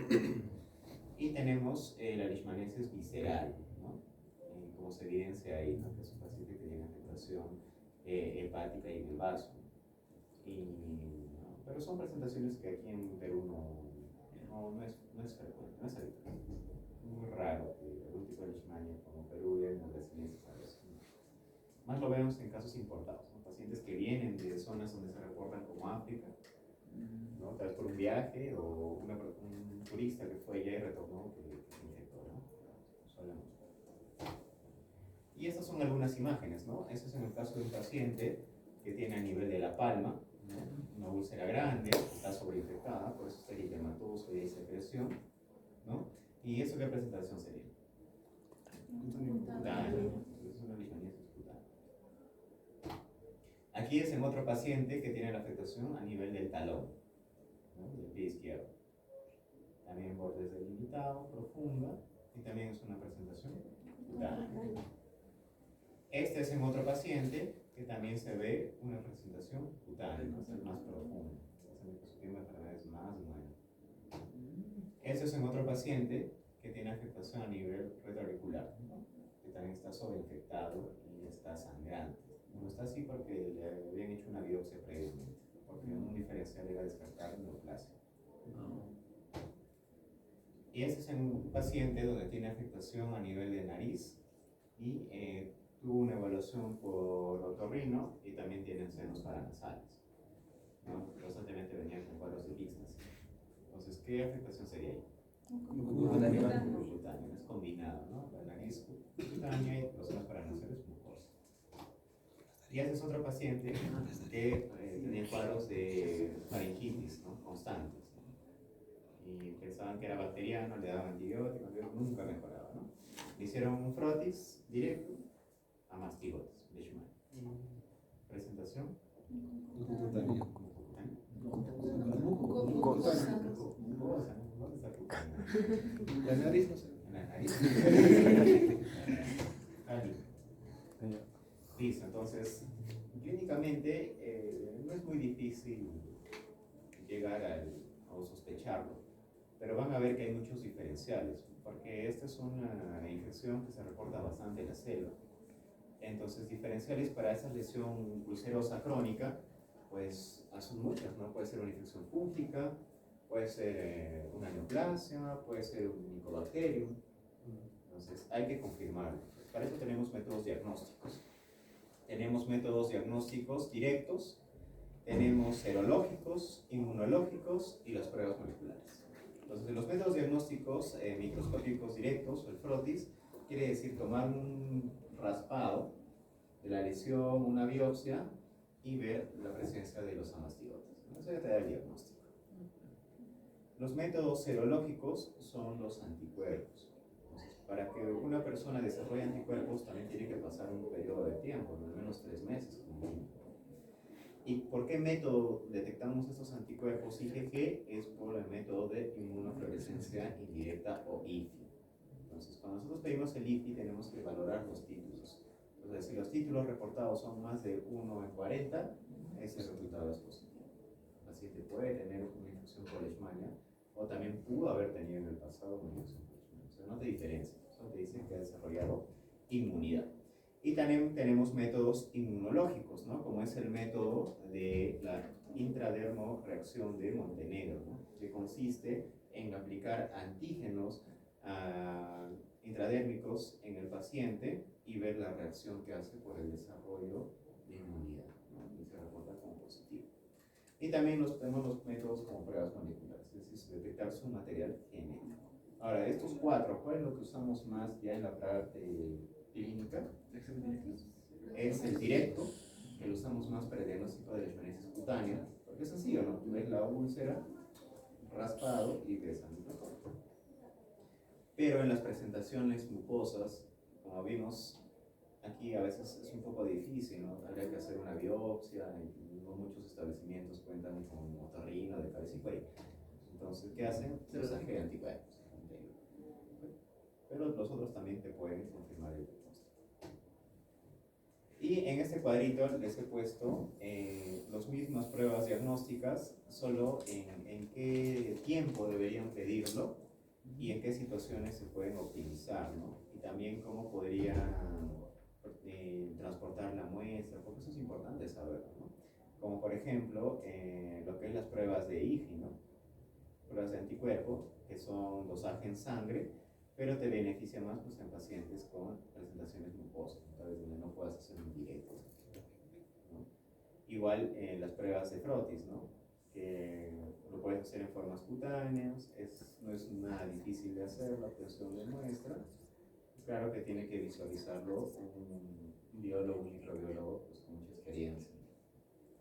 Y tenemos la leishmaniasis visceral, ¿no? Como se evidencia ahí, ¿no? Que es un paciente que tiene afectación hepática y del vaso. ¿No? Pero son presentaciones que aquí en Perú no es frecuente, no es habitual. Muy raro que algún tipo de leishmania como Perú y en las resiliencias a veces. Más lo vemos en casos importados, ¿no? Pacientes que vienen de zonas donde se reportan como África, ¿no? Tal vez por un viaje o un turista que fue allá y retornó que se infectó, ¿no? Y estas son algunas imágenes, ¿no? Eso es en el caso de un paciente que tiene a nivel de la palma, ¿no? Una úlcera grande, está sobreinfectada, por eso está eritematoso y hay secreción, ¿no? ¿Y eso qué presentación sería? Cutánea. Es una leishmaniasis cutánea. Aquí es en otro paciente que tiene la afectación a nivel del talón, ¿no? Del pie izquierdo. También bordes delimitados, profunda, y también es una presentación cutánea. Este es en otro paciente que también se ve una presentación cutánea, ¿no? Es el más profundo. Es el enfermedades más nueva. Este es en otro paciente que tiene afectación a nivel retroauricular, ¿no? Que también está sobreinfectado y está sangrante. No está así porque le habían hecho una biopsia previamente, porque un diferencial era descartar neoplasia. Y este es en un paciente donde tiene afectación a nivel de nariz y tuvo una evaluación por otorrino y también tienen senos paranasales, ¿no? Constantemente venían con cuadros de ixtasis. Entonces, ¿qué afectación sería ahí? Cutánea. Es combinado, ¿no? La nariz cutánea y los senos paranasales mucosa. Y ese es otro paciente que tenía cuadros de faringitis, ¿no? Constantes, ¿no? Y pensaban que era bacteriano, le daban antibióticos, nunca mejoraba, ¿no? Le hicieron un frotis directo a mastigotes, leishmania. Presentación La nariz no sé. La nariz. Listo, entonces, clínicamente no es muy difícil llegar a sospecharlo, pero van a ver que hay muchos diferenciales, porque esta es una infección que se reporta bastante en la selva. Entonces, diferenciales para esta lesión ulcerosa crónica, pues son muchas, ¿no? Puede ser una infección fúngica, puede ser una neoplasia, puede ser un Mycobacterium. Entonces, hay que confirmarlo. Para eso tenemos métodos diagnósticos. Tenemos métodos diagnósticos directos, tenemos serológicos, inmunológicos y las pruebas moleculares. Entonces, los métodos diagnósticos microscópicos directos, o el frotis, quiere decir tomar un raspado de la lesión, una biopsia, y ver la presencia de los amastigotes. Eso ya te da el diagnóstico. Los métodos serológicos son los anticuerpos. Entonces, para que una persona desarrolle anticuerpos también tiene que pasar un periodo de tiempo, al menos 3 meses como mínimo. ¿Y por qué método detectamos estos anticuerpos IgG? Es por el método de inmunofluorescencia indirecta o IFI. Entonces, cuando nosotros pedimos el IFI, tenemos que valorar los títulos. Entonces, si los títulos reportados son más de 1 en 40, ese resultado es positivo. El paciente puede tener una infección por Leishmania, o también pudo haber tenido en el pasado una infección por Leishmania. O sea, no te diferencia, solo te dice que ha desarrollado inmunidad. Y también tenemos métodos inmunológicos, ¿no? Como es el método de la intradermoreacción de Montenegro, ¿no? Que consiste en aplicar antígenos intradérmicos en el paciente y ver la reacción que hace por el desarrollo de inmunidad, ¿no? Y se reporta como positivo. Y también tenemos los métodos como pruebas moleculares, es decir, detectar su material genético. Ahora, de estos 4, ¿cuál es lo que usamos más ya en la parte clínica? Es el directo, que lo usamos más para el diagnóstico de leishmaniasis cutánea, porque es sencillo, ¿no? Tú ves la úlcera, raspado y ves anticuerpos. Pero en las presentaciones mucosas, como vimos, aquí a veces es un poco difícil, ¿no? Habría que hacer una biopsia y no muchos establecimientos cuentan con otorrino de cabeza y cuello. Entonces, ¿qué hacen? Dosaje de anticuerpos. Pero los otros también te pueden confirmar el diagnóstico. Y en este cuadrito les he puesto las mismas pruebas diagnósticas, solo en qué tiempo deberían pedirlo y en qué situaciones se pueden optimizar, ¿no? Y también cómo podrían transportar la muestra, porque eso es importante saberlo, ¿no? Como por ejemplo, lo que es las pruebas de IFI, ¿no? Pruebas de anticuerpo, que son dosaje en sangre, pero te beneficia más pues, en pacientes con presentaciones mucosas, tal vez donde no puedas hacer un directo, ¿no? Igual las pruebas de frotis, ¿no? Que lo puedes hacer en formas cutáneas, no es nada difícil de hacer la obtención de muestra. Claro que tiene que visualizarlo un biólogo, un microbiólogo pues, con mucha experiencia,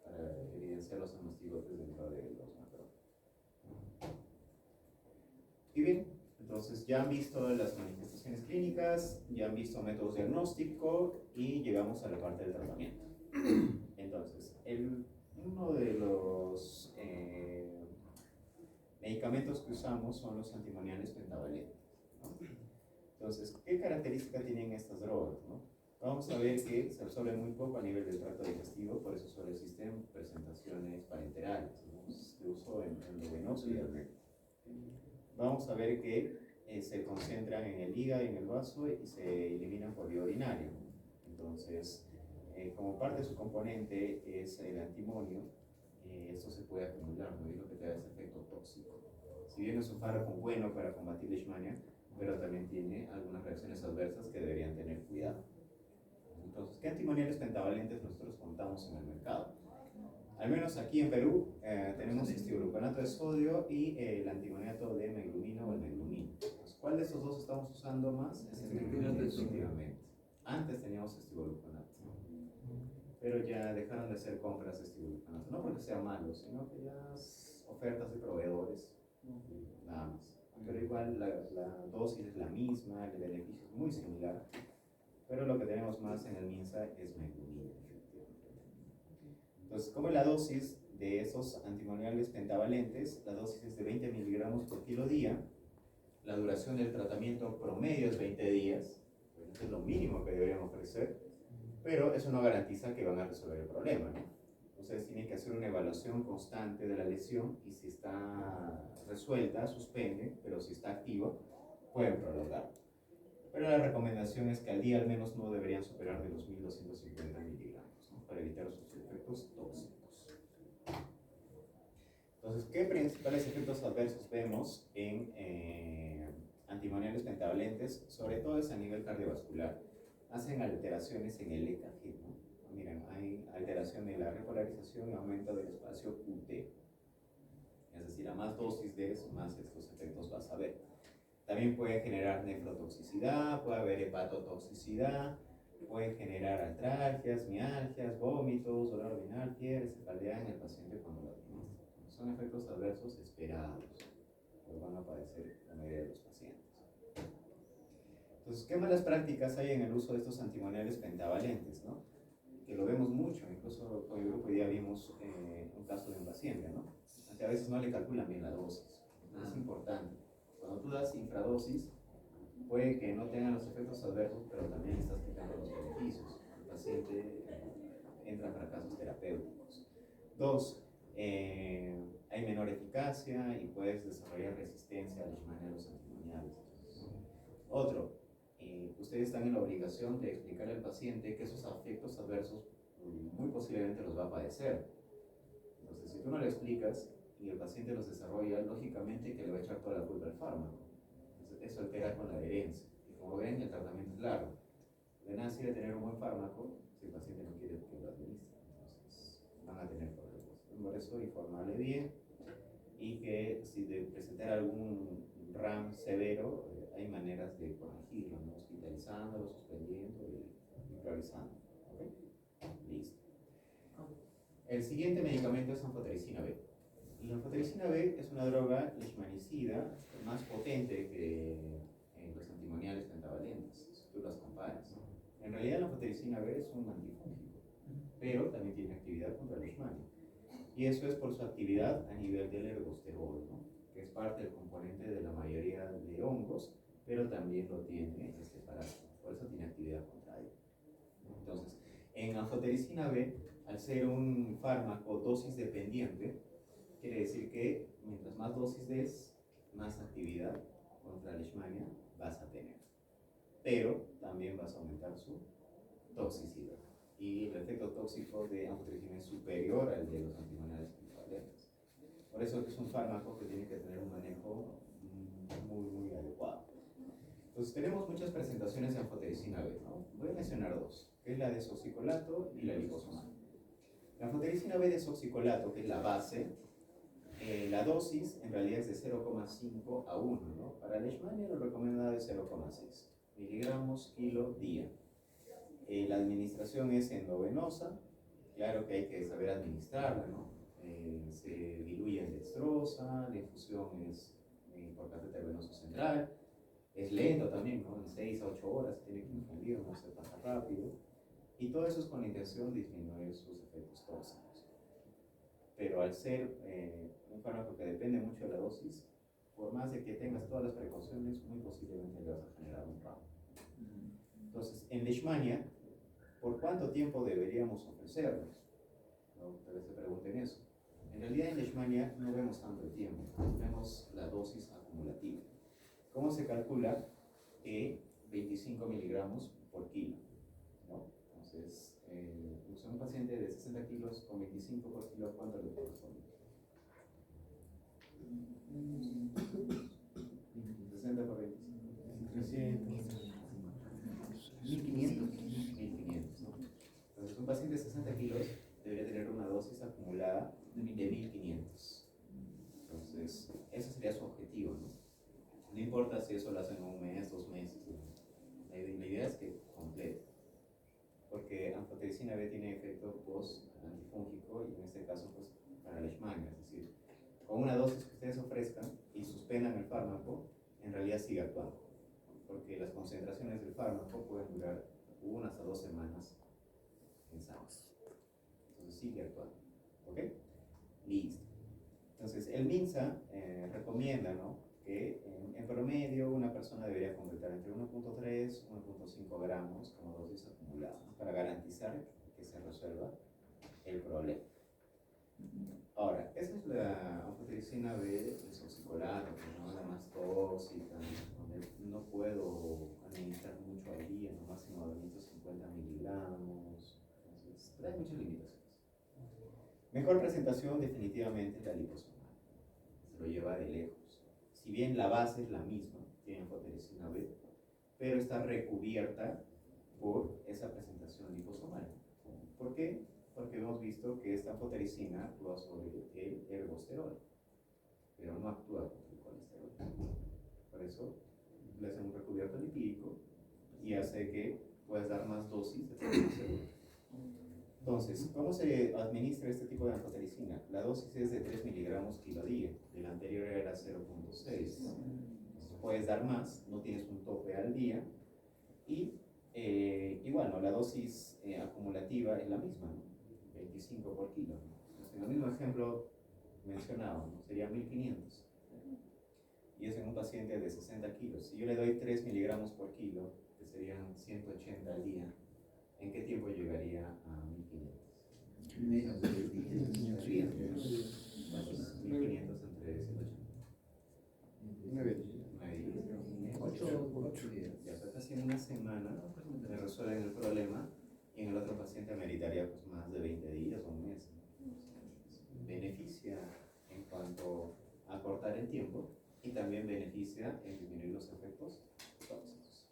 para evidenciar los amastigotes dentro de los macrófagos. Y bien, entonces ya han visto las manifestaciones clínicas, ya han visto métodos diagnósticos y llegamos a la parte del tratamiento. Entonces, uno de los medicamentos que usamos son los antimoniales pentavalentes, ¿no? Entonces, ¿qué características tienen estas drogas, ¿no? Vamos a ver que se absorben muy poco a nivel del tracto digestivo, por eso solo existen presentaciones parenterales, ¿no? De uso endovenoso y diarreico. Vamos a ver que se concentran en el hígado y en el vaso y se eliminan por vía urinaria. Entonces, como parte de su componente es el antimonio, esto se puede acumular, ¿no? Y lo que te da ese efecto tóxico. Si bien es un fármaco bueno para combatir Leishmania, pero también tiene algunas reacciones adversas que deberían tener cuidado. Entonces, ¿qué antimoniales pentavalentes nosotros contamos en el mercado? Al menos aquí en Perú tenemos estiogluconato de sodio y el antimoniato de meglumina o el meglumina. Entonces, ¿cuál de estos dos estamos usando más? Es el meglumina, definitivamente. Antes teníamos estiogluconato, pero ya dejaron de hacer compras de estiogluconato, no porque sea malo, sino que ya ofertas de proveedores, nada más. Pero igual la dosis es la misma, el beneficio es muy similar, pero lo que tenemos más en el MINSA es meglumina. Entonces, como la dosis de esos antimalariales pentavalentes, la dosis es de 20 miligramos por kilo día, la duración del tratamiento promedio es 20 días, pues eso es lo mínimo que deberían ofrecer, pero eso no garantiza que van a resolver el problema, ¿no? Ustedes tienen que hacer una evaluación constante de la lesión y si está resuelta, suspenden, pero si está activa, pueden prolongar. Pero la recomendación es que al día al menos no deberían superar de los 1250 miligramos, ¿no? Para evitar sus efectos tóxicos. Entonces, ¿qué principales efectos adversos vemos en antimalariales pentavalentes? Sobre todo es a nivel cardiovascular. Hacen alteraciones en el EKG, ¿no? Miren, hay alteración en la repolarización y aumento del espacio QT. Es decir, a más dosis de eso, más estos efectos vas a ver. También puede generar nefrotoxicidad, puede haber hepatotoxicidad, puede generar artralgias, mialgias, vómitos, dolor abdominal, fiebre, cefalea en el paciente cuando lo administra. Son efectos adversos esperados, que van a padecer la mayoría de los pacientes. Entonces, ¿qué malas prácticas hay en el uso de estos antimalariales pentavalentes, ¿no? Que lo vemos mucho, incluso con el grupo hoy día vimos un caso de un paciente, ¿no? Que a veces no le calculan bien la dosis. Es importante. Cuando tú das infradosis, puede que no tengan los efectos adversos, pero también estás quitando los beneficios. El paciente entra en fracasos terapéuticos. Dos, hay menor eficacia y puedes desarrollar resistencia a los antimalariales. Otro, ustedes están en la obligación de explicarle al paciente que esos efectos adversos muy posiblemente los va a padecer. Entonces, si tú no le explicas y el paciente los desarrolla, lógicamente que le va a echar toda la culpa al fármaco. Entonces, eso altera con la adherencia. Y como ven, el tratamiento es largo. De nada sirve tener un buen fármaco si el paciente no quiere que lo administre. Entonces, van a tener problemas. Por eso, informarle bien y que si de presentar algún RAM severo, hay maneras de corregirlo, ¿no? Hospitalizándolo, suspendiendo y priorizando. ¿Okay? Listo. El siguiente medicamento es anfotericina B. La anfotericina B es una droga leishmanicida más potente que los antimoniales pentavalentes, si tú las comparas. En realidad la anfotericina B es un antifúngico, pero también tiene actividad contra el leishmania. Y eso es por su actividad a nivel del ergosterol, ¿no? Que es parte del componente de la mayoría de hongos, pero también lo tiene este parásito, por eso tiene actividad contra él. Entonces, en anfotericina B, al ser un fármaco dosis dependiente, quiere decir que mientras más dosis des, más actividad contra la leishmania vas a tener. Pero también vas a aumentar su toxicidad. Y el efecto tóxico de anfotericina es superior al de los antimalariales pentavalentes. Por eso es un fármaco que tiene que tener un manejo muy adecuado. Entonces tenemos muchas presentaciones de anfotericina B, ¿no? Voy a mencionar dos, que es la desoxicolato y la liposomal. La anfotericina B desoxicolato, que es la base, la dosis en realidad es de 0,5 a 1, ¿no? Para la leishmania lo recomendado es 0,6 miligramos kilo día. La administración es endovenosa, claro que hay que saber administrarla, ¿no? Se diluye en dextrosa, la infusión es por catéter venoso central, es lento también, ¿no? En 6 a 8 horas se tiene que infundir, no se pasa rápido, y todo eso es con la intención de disminuir sus efectos tóxicos. Pero al ser un fármaco que depende mucho de la dosis, por más de que tengas todas las precauciones, muy posiblemente le vas a generar un trauma. Entonces, en leishmania, ¿por cuánto tiempo deberíamos ofrecerlos? ¿No? Tal vez se pregunten eso. En realidad en leishmania no vemos tanto el tiempo, vemos la dosis acumulativa. ¿Cómo se calcula? 25 miligramos por kilo, ¿no? Entonces, un paciente de 60 kilos con 25 por kilo, ¿cuánto le corresponde? 60 por 25. 300. 1500. 1500, ¿no? Entonces, un paciente de 60 kilos debería tener una dosis acumulada de 1500. Entonces, ese sería su objetivo, ¿no? No importa si eso lo hacen en un mes, 2 meses. La idea es que complete. Porque anfotericina B tiene efecto post-antifúngico y en este caso, pues, para la leishmania. Es decir, con una dosis que ustedes ofrezcan y suspendan el fármaco, en realidad sigue actuando. Porque las concentraciones del fármaco pueden durar 1 hasta 2 semanas en sangre. Entonces sigue actuando. el MINSA recomienda, ¿no?, que en promedio una persona debería completar entre 1.3 y 1.5 gramos como dosis acumulada, ¿no?, para garantizar que se resuelva el problema. Ahora, esa es la anfotericina B desoxicolato, ¿no?, la más tóxica, donde no puedo administrar mucho al día, no máximo de 250 miligramos, entonces trae muchas limitaciones. Mejor presentación definitivamente es la liposomal, se lo lleva de lejos. Si bien la base es la misma, tiene anfotericina B, pero está recubierta por esa presentación liposomal. ¿Por qué? Porque hemos visto que esta anfotericina actúa sobre el ergosterol, pero no actúa contra el colesterol. Por eso le hace un recubierto lipídico y hace que puedas dar más dosis de colesterol. Entonces, ¿cómo se administra este tipo de anfotericina? La dosis es de 3 miligramos kilo día, el anterior era 0.6. Puedes dar más, no tienes un tope al día, y bueno, la dosis acumulativa es la misma, ¿no?, 25 por kilo. Entonces, en el mismo ejemplo mencionado, ¿no?, sería 1500. Y es en un paciente de 60 kilos. Si yo le doy 3 miligramos por kilo, que serían 180 al día, ¿en qué tiempo llegaría a 1500? Menos de 1500 días. 1500 entre 180. 9 días. 8 días. Ya está casi en una semana, le resuelven el problema, y en el otro paciente ameritaría pues más de 20 días o un mes. Beneficia en cuanto a cortar el tiempo y también beneficia en disminuir los efectos tóxicos.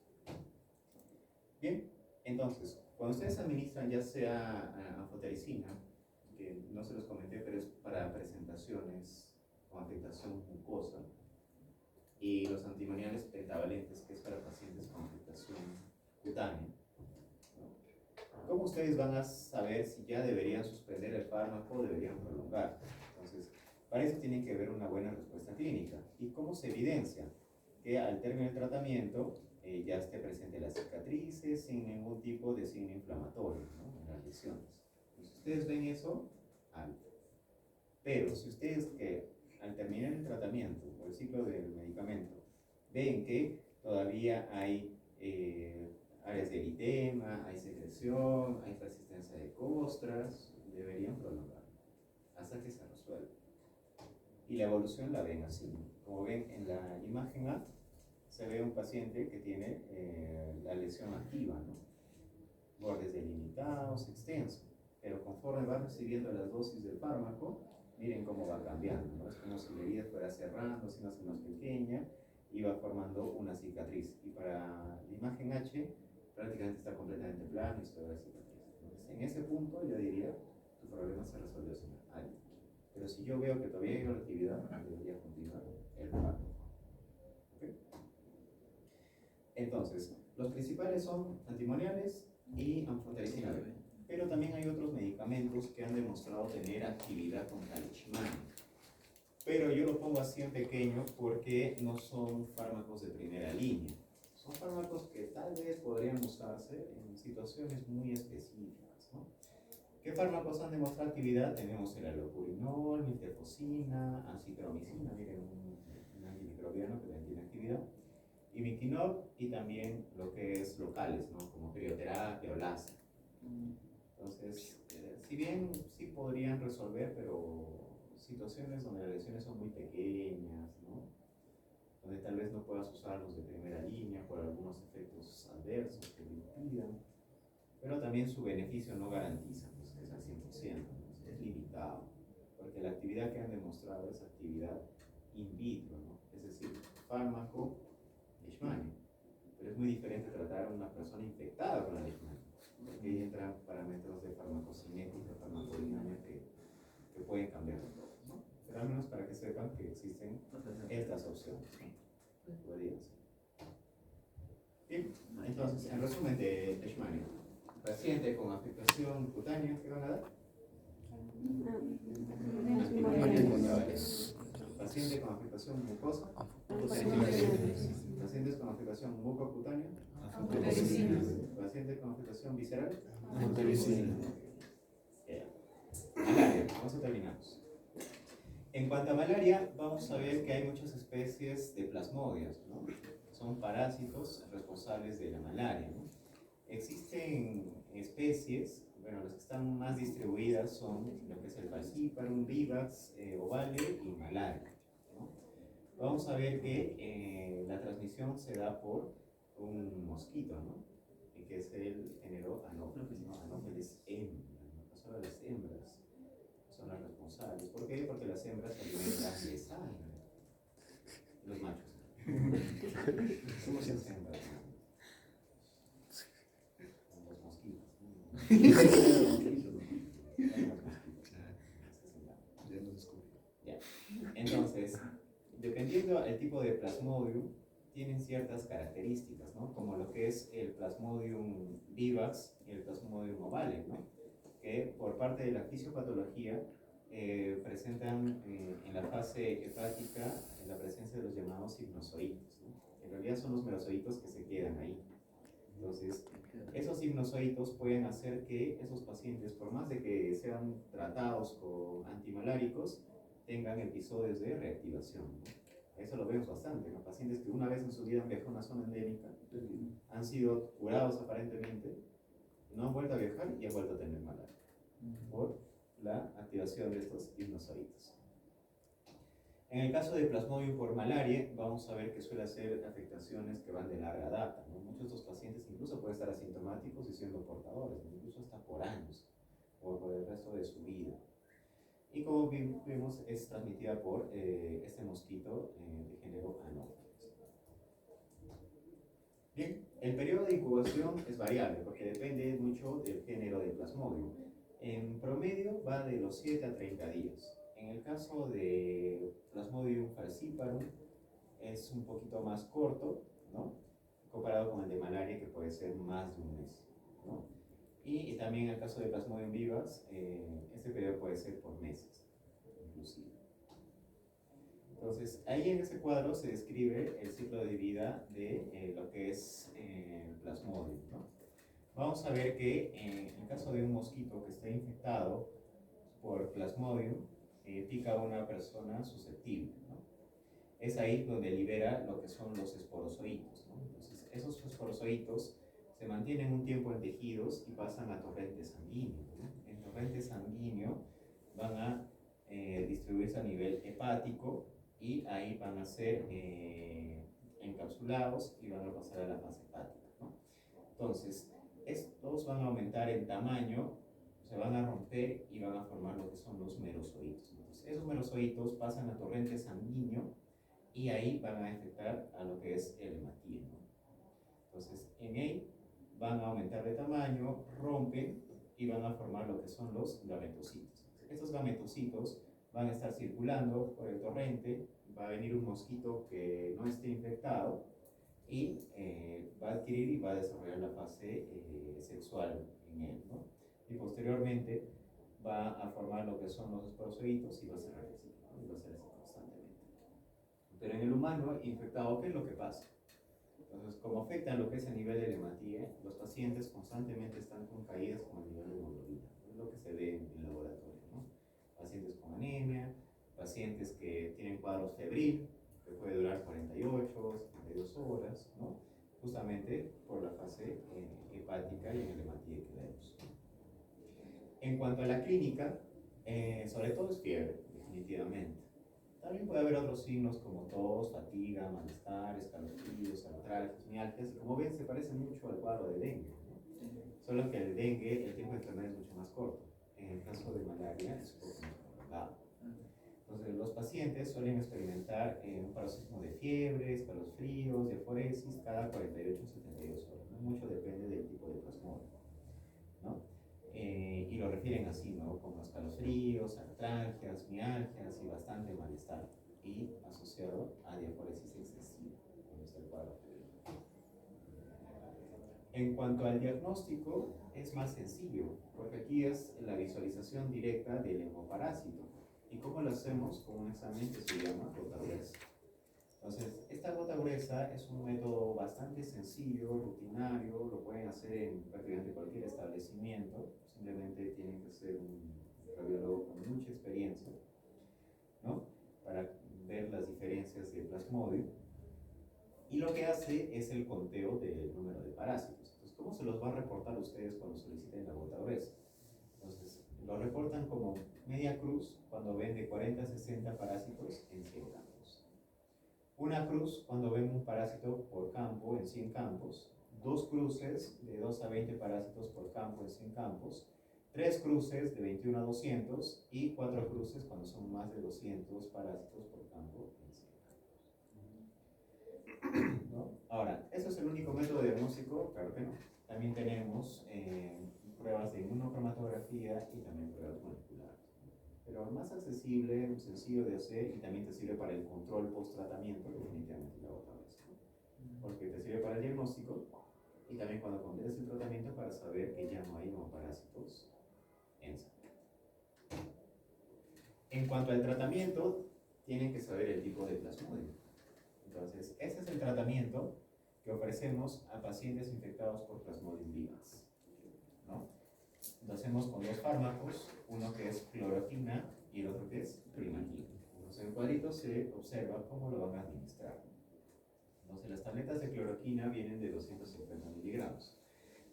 Bien, entonces, cuando ustedes administran ya sea anfotericina, que no se los comenté, pero es para presentaciones con afectación mucosa, y los antimoniales pentavalentes, que es para pacientes con afectación cutánea, ¿no?, ¿cómo ustedes van a saber si ya deberían suspender el fármaco o deberían prolongar? Entonces, para eso tienen que ver una buena respuesta clínica. ¿Y cómo se evidencia que al término del tratamiento ya esté presente las cicatrices sin ningún tipo de signo inflamatorio, ¿no?, en las lesiones? Si ustedes ven eso, alto. Pero si ustedes al terminar el tratamiento o el ciclo del medicamento ven que todavía hay áreas de eritema, hay secreción, hay persistencia de costras, deberían prolongar hasta que se resuelva. Y la evolución la ven así. Como ven en la imagen A, se ve un paciente que tiene la lesión activa, ¿no?, bordes delimitados, extensos, pero conforme va recibiendo las dosis del fármaco, miren cómo va cambiando, ¿no? Es como si la herida fuera cerrando, haciéndose más pequeña y va formando una cicatriz. Y para la imagen H, prácticamente está completamente plano y sobre la cicatriz. Entonces, en ese punto yo diría, tu problema se resolvió, señor. Ahí. Pero si yo veo que todavía hay actividad, debería continuar el fármaco. ¿Okay? Entonces, los principales son antimoniales y anfotericina B. Pero también hay otros medicamentos que han demostrado tener actividad contra el leishmania. Pero yo lo pongo así en pequeño porque no son fármacos de primera línea. Son fármacos que tal vez podrían usarse en situaciones muy específicas, ¿no? ¿Qué fármacos han demostrado actividad? Tenemos el allopurinol, nifedipine, acitromicina, miren, un antimicrobiano que también tiene actividad, imiquinol, y también lo que es locales, ¿no?, como crioterapia o láser. Entonces, si bien sí podrían resolver, pero situaciones donde las lesiones son muy pequeñas, ¿no?, donde tal vez no puedas usarlos de primera línea por algunos efectos adversos que lo impidan, pero también su beneficio no garantiza pues, que sea al 100%, ¿no?, es limitado, porque la actividad que han demostrado es actividad in vitro, ¿no?, es decir, fármaco leishmania, pero es muy diferente tratar a una persona infectada con la leishmania, porque ahí entran parámetros de farmacocinética, farmacodinámica que pueden cambiar todo, ¿no? Pero al menos para que sepan que existen estas opciones, ¿no? Podría ser. Bien, entonces, en resumen de leishmania, paciente con afectación cutánea, ¿qué van a dar? Antimoniales. Paciente con afectación mucosa, pacientes con afectación mucocutánea, paciente con afectación visceral, al área, vamos a terminar. En cuanto a malaria, vamos a ver que hay muchas especies de plasmodios, ¿no? Son parásitos responsables de la malaria, ¿no? Existen especies, bueno, las que están más distribuidas son lo que es el Falciparum, Vivax, Ovale y malaria, ¿no? Vamos a ver que la transmisión se da por un mosquito, ¿no? Que es el género Anopheles, ¿no? Anopheles hembra, ¿no? Solo las hembras son las responsables. ¿Por qué? Porque las hembras se alimentan de sangre. Los machos. Somos las hembras, ¿no? Los mosquitos. Ya. Entonces, dependiendo del tipo de plasmodium, tienen ciertas características, ¿no? Como lo que es el Plasmodium vivax y el Plasmodium ovale, ¿no? Que por parte de la fisiopatología presentan en la fase hepática la presencia de los llamados hipnozoitos, ¿no? En realidad son los merozoitos que se quedan ahí. Entonces, esos hipnozoitos pueden hacer que esos pacientes, por más de que sean tratados con antimaláricos, tengan episodios de reactivación, ¿no? Eso lo vemos bastante, ¿no? Pacientes que una vez en su vida han viajado a una zona endémica, han sido curados aparentemente, no han vuelto a viajar y han vuelto a tener malaria por la activación de estos hipnozoitos. En el caso de Plasmodium por malaria, vamos a ver que suele hacer afectaciones que van de larga data, ¿no? Muchos de estos pacientes incluso pueden estar asintomáticos y siendo portadores, ¿no? Incluso hasta por años o por el resto de su vida. Y como vimos, es transmitida por este mosquito de género Anopheles. Bien, el periodo de incubación es variable porque depende mucho del género de Plasmodium. En promedio va de los 7 a 30 días. En el caso de Plasmodium falciparum es un poquito más corto, ¿no? Comparado con el de malaria, que puede ser más de un mes, ¿no? Y también en el caso de Plasmodium vivax, este periodo puede ser por meses, inclusive. Entonces, ahí en ese cuadro se describe el ciclo de vida de lo que es el Plasmodium, ¿no? Vamos a ver que en el caso de un mosquito que esté infectado por Plasmodium, pica a una persona susceptible, ¿no? Es ahí donde libera lo que son los esporozoitos, ¿no? Entonces, esos esporozoitos se mantienen un tiempo en tejidos y pasan a torrente sanguíneo, ¿no? En torrente sanguíneo van a distribuirse a nivel hepático y ahí van a ser encapsulados y van a pasar a la fase hepática, ¿no? Entonces, estos van a aumentar en tamaño, se van a romper y van a formar lo que son los merozoitos. Entonces, esos merozoitos pasan a torrente sanguíneo y ahí van a afectar a lo que es el hematíe, ¿no? Entonces, en él van a aumentar de tamaño, rompen y van a formar lo que son los gametocitos. Estos gametocitos van a estar circulando por el torrente, va a venir un mosquito que no esté infectado y va a adquirir y va a desarrollar la fase sexual en él, ¿no? Y posteriormente va a formar lo que son los esporozoitos y va a ser recíproco, ¿no? Y va a ser así constantemente. Pero en el humano infectado, ¿qué es lo que pasa? Entonces, como afecta lo que es el nivel de hematíe, los pacientes constantemente están con caídas con el nivel de hemoglobina. Es lo que se ve en laboratorio, ¿no? Pacientes con anemia, pacientes que tienen cuadros febril, que puede durar 48, 72 horas, ¿no? Justamente por la fase hepática y en el hematíe que vemos. En cuanto a la clínica, sobre todo es fiebre, definitivamente. También puede haber otros signos como tos, fatiga, malestar, escalofríos, artralgias, mialgias, y como ven se parece mucho al cuadro de dengue, ¿no? Solo que el dengue el tiempo de enfermedad es mucho más corto. En el caso de malaria es un poco más prolongado. Entonces los pacientes suelen experimentar un paroxismo de fiebre, escalofríos, diaforesis cada 48 o 72 horas, ¿no? Mucho depende del tipo de plasmodium, ¿no? Y lo refieren así, ¿no? Como escalofríos, artralgias, mialgias y bastante malestar, y asociado a diaforesis excesiva, como está el cuadro. En cuanto al diagnóstico, es más sencillo, porque aquí es la visualización directa del hemoparásito. ¿Y cómo lo hacemos? Con un examen que se llama gota gruesa. Entonces, esta gota gruesa es un método bastante sencillo, rutinario, lo pueden hacer en prácticamente cualquier establecimiento, simplemente tienen que ser un radiólogo con mucha experiencia, ¿no? Plasmodium y lo que hace es el conteo del número de parásitos. Entonces, ¿cómo se los va a reportar a ustedes cuando soliciten la gota gruesa? Entonces, lo reportan como media cruz cuando ven de 40 a 60 parásitos en 100 campos. Una cruz cuando ven un parásito por campo en 100 campos. 2 cruces de 2 a 20 parásitos por campo en 100 campos. 3 cruces de 21 a 200 y 4 cruces cuando son más de 200 parásitos por campo en 100 campos. ¿No? Ahora, ¿eso es el único método diagnóstico? Claro que no. También tenemos pruebas de inmunocromatografía y también pruebas moleculares. Pero el más accesible, sencillo de hacer y también te sirve para el control post-tratamiento, definitivamente la gota gruesa, ¿no? Porque te sirve para el diagnóstico y también cuando completes el tratamiento para saber que ya no hay hemoparásitos en sangre. En cuanto al tratamiento, tienen que saber el tipo de Plasmodium. Entonces, ese es el tratamiento que ofrecemos a pacientes infectados por Plasmodium vivax, ¿no? Lo hacemos con 2 fármacos, uno que es cloroquina y el otro que es primaquina. Entonces, en el cuadrito se observa cómo lo van a administrar. Entonces, las tabletas de cloroquina vienen de 250 miligramos,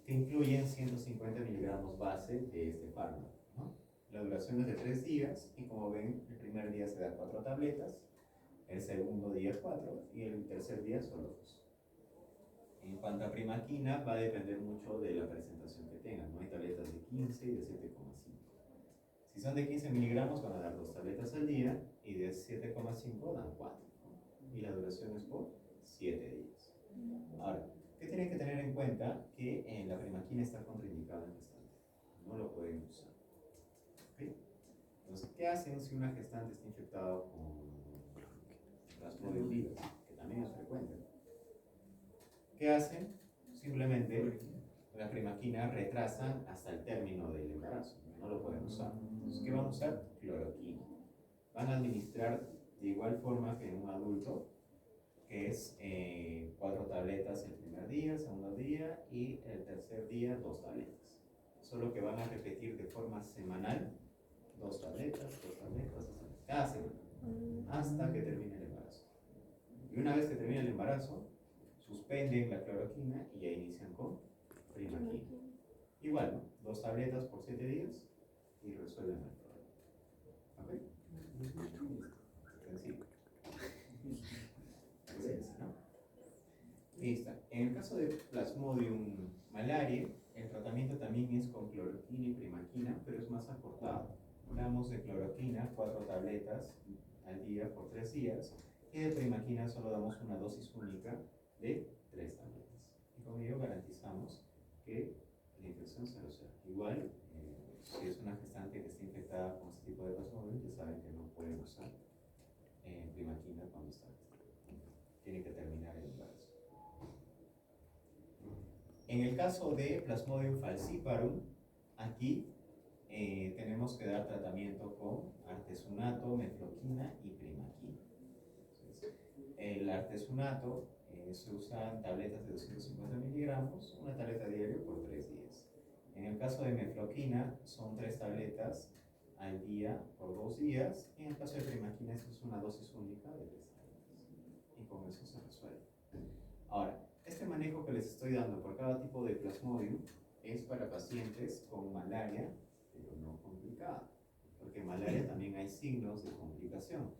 que incluyen 150 miligramos base de este fármaco, ¿no? La duración es de 3 días y como ven, el primer día se da 4 tabletas, el segundo día 4 y el tercer día solo 2. En cuanto a primaquina, va a depender mucho de la presentación que tengan, ¿no? Hay tabletas de 15 y de 7,5. Si son de 15 miligramos van a dar 2 tabletas al día y de 7,5 dan 4, ¿no? Y la duración es por 7 días. Ahora, ¿qué tienen que tener en cuenta? Que la primaquina está contraindicada en gestantes. No lo pueden usar. ¿Okay? Entonces, ¿qué hacen si una gestante está infectada con Plasmodium vivax? Que también es frecuente. ¿Qué hacen? Simplemente la primaquina retrasan hasta el término del embarazo. No lo pueden usar. Entonces, ¿qué van a usar? Cloroquina. Van a administrar de igual forma que en un adulto, que es 4 tabletas el primer día, el segundo día y el tercer día 2 tabletas. Solo que van a repetir de forma semanal 2 tabletas, 2 tabletas, cada semana, hasta que termine el embarazo. Y una vez que termine el embarazo, suspenden la cloroquina y ya inician con primaquina. Igual, ¿no? 2 tabletas por 7 días y resuelven el problema. ¿Ok? Sencillo. ¿No? Listo. En el caso de Plasmodium malariae, el tratamiento también es con cloroquina y primaquina, pero es más acortado. Damos de cloroquina 4 tabletas al día por 3 días y de primaquina solo damos una dosis única de 3 tabletas. Y con ello garantizamos que la infección se resuelva. Igual, si es una gestante que está infectada con este tipo de Plasmodium, ya saben que no pueden usar primaquina cuando está tiene que terminar el embarazo. En el caso de Plasmodium falciparum, aquí tenemos que dar tratamiento con artesunato, mefloquina y primaquina. Entonces, el artesunato se usa en tabletas de 250 miligramos, una tableta diaria por 3 días. En el caso de mefloquina, son 3 tabletas al día por 2 días. Y en el caso de primaquina, esto es una dosis única de 3 tabletas. Y con eso se resuelve. Ahora, este manejo que les estoy dando por cada tipo de Plasmodium es para pacientes con malaria, pero no complicada. Porque en malaria también hay signos de complicación.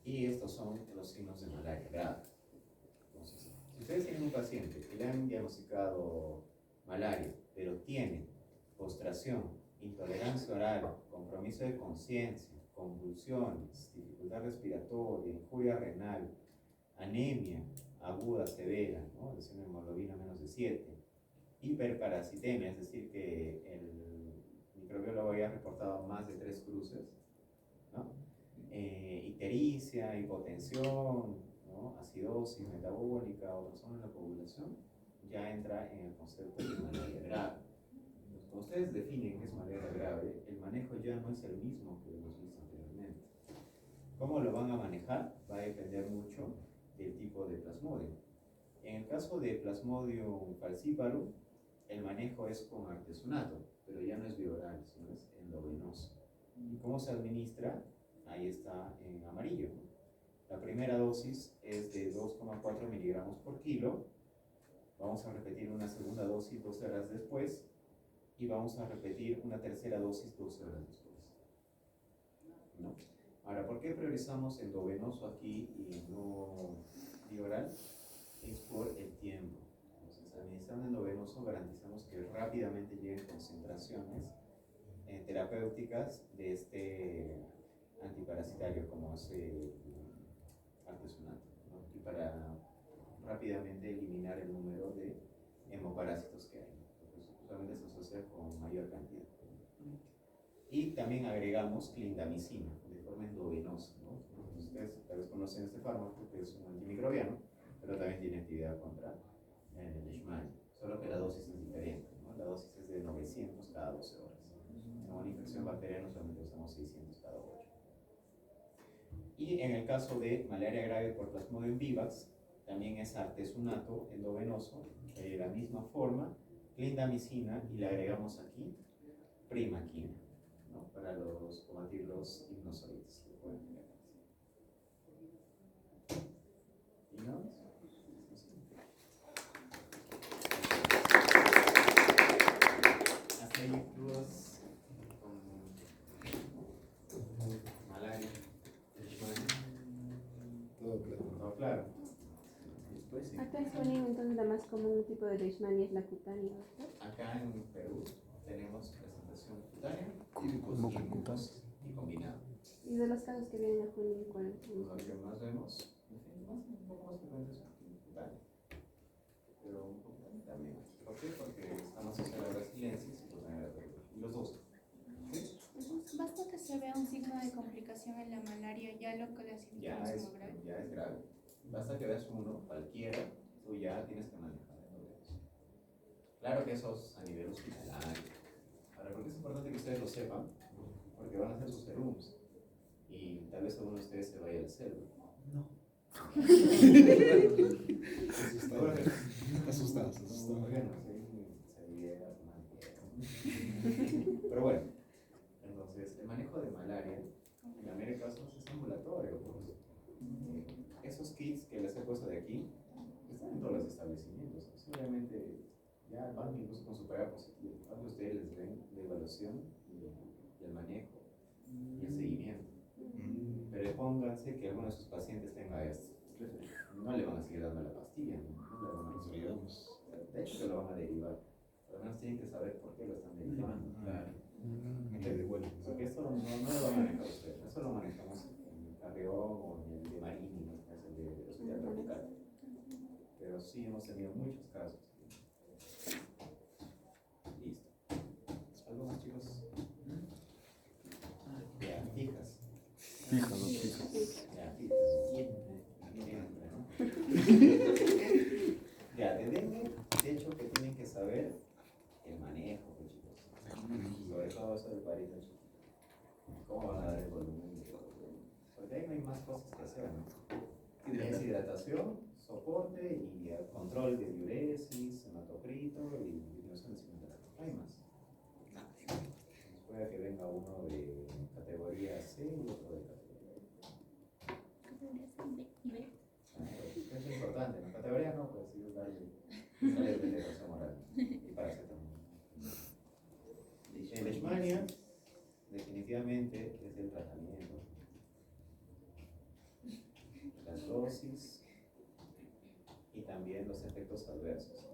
Y estos son los signos de malaria grave. Entonces, si ustedes tienen un paciente que le han diagnosticado malaria, pero tiene postración, intolerancia oral, compromiso de conciencia, convulsiones, dificultad respiratoria, injuria renal, anemia aguda, severa, ¿no? Es decir, hemoglobina menos de 7, hiperparasitemia, es decir, que el microbiólogo había reportado más de 3 cruces, ¿no? Ictericia, hipotensión, ¿no? Acidosis metabólica o trastorno en la coagulación, ya entra en el concepto de malaria grave. Entonces, cuando ustedes definen qué es malaria grave, el manejo ya no es el mismo que hemos visto anteriormente. ¿Cómo lo van a manejar? Va a depender mucho del tipo de Plasmodium. En el caso de Plasmodium falciparum, el manejo es con artesunato, pero ya no es bioral, sino es endovenoso. ¿Y cómo se administra? Ahí está en amarillo, ¿no? La primera dosis es de 2,4 miligramos por kilo. Vamos a repetir una segunda dosis 12 horas después y vamos a repetir una tercera dosis 12 horas después, ¿no? Ahora, ¿por qué priorizamos endovenoso aquí y no vía oral? Es por el tiempo. Entonces, administrando endovenoso garantizamos que rápidamente lleguen concentraciones terapéuticas de este antiparasitario como es el artesunato, ¿no? Y para rápidamente eliminar el número de hemoparásitos que hay, porque usualmente se asocia con mayor cantidad. Y también agregamos clindamicina de forma endovenosa, ¿no? Ustedes tal vez conocen este fármaco que es un antimicrobiano, pero también tiene actividad contra el Leishmania, solo que la dosis es diferente, ¿no? La dosis es de 900 cada 12 horas. En una infección bacteriana solamente usamos 600 cada 8. Y en el caso de malaria grave por Plasmodium vivax, también es artesunato endovenoso, de la misma forma, clindamicina, y le agregamos aquí primaquina, ¿no? Para combatir los hipnozoides. ¿Y no? Hasta ahí dudas con malaria, Todo claro. todo claro. Después, sí. Acá en Junín, entonces la más común tipo de leishmania es la cutánea, ¿verdad? Acá en Perú tenemos presentación cutánea y Mucocutánea. y combinado. Y de los casos que vienen a Junín, ¿cuáles son? Lo que más vemos, un poco más frecuentes son cutánea, pero un poco también. ¿Por qué? Porque estamos asociados a resiliencias y los dos. ¿Sí? Basta que se vea un signo de complicación en la malaria, ya lo clasificamos como grave. Ya es grave. Basta que veas uno, cualquiera, tú ya tienes que manejar eso. Claro que eso es a nivel hospitalario. Ahora, ¿por qué es importante que ustedes lo sepan? Porque van a hacer sus serums y tal vez alguno de ustedes se vaya al cerebro. No. Asustados. Pero bueno, entonces el manejo de malaria en la mayoría de casos es ambulatorio. Pues. Esos kits que les he puesto de aquí están en todos los establecimientos. Obviamente ya van incluso con su prueba positiva. Cuando ustedes les ven la evaluación y el manejo y el seguimiento. Pero pónganse que alguno de sus pacientes tenga esto. No le van a seguir dando la pastilla, no le van a derivar. De hecho, se lo van a derivar. Por lo menos tienen que saber por qué lo están derivando. Claro. Porque esto no lo va a manejar usted. Eso lo manejamos en el Carrión o en el de Marini, ¿no? Es el del hospital tropical. Pero sí hemos tenido muchos casos. Listo. ¿Algo más, chicos? Ya, fijas. Fijas. Ya, fijas. Siempre, ¿no? Ya, de dengue, de hecho, que tienen que saber el manejo, pues, chicos. Sobre todo eso del parito chiquito. ¿Cómo van a dar el volumen de todo? Porque ahí no hay más cosas que hacer, ¿no? Es hidratación, soporte y control de diuresis, hematocrito y disminución de cimenterapia. No hay más. Puede que venga uno de categoría C y otro de categoría B. Es importante, ¿no? Categoría no, pues sí, darle penetración oral y paracetamol. En Leishmania, definitivamente es el tratamiento. Las dosis y también los efectos adversos.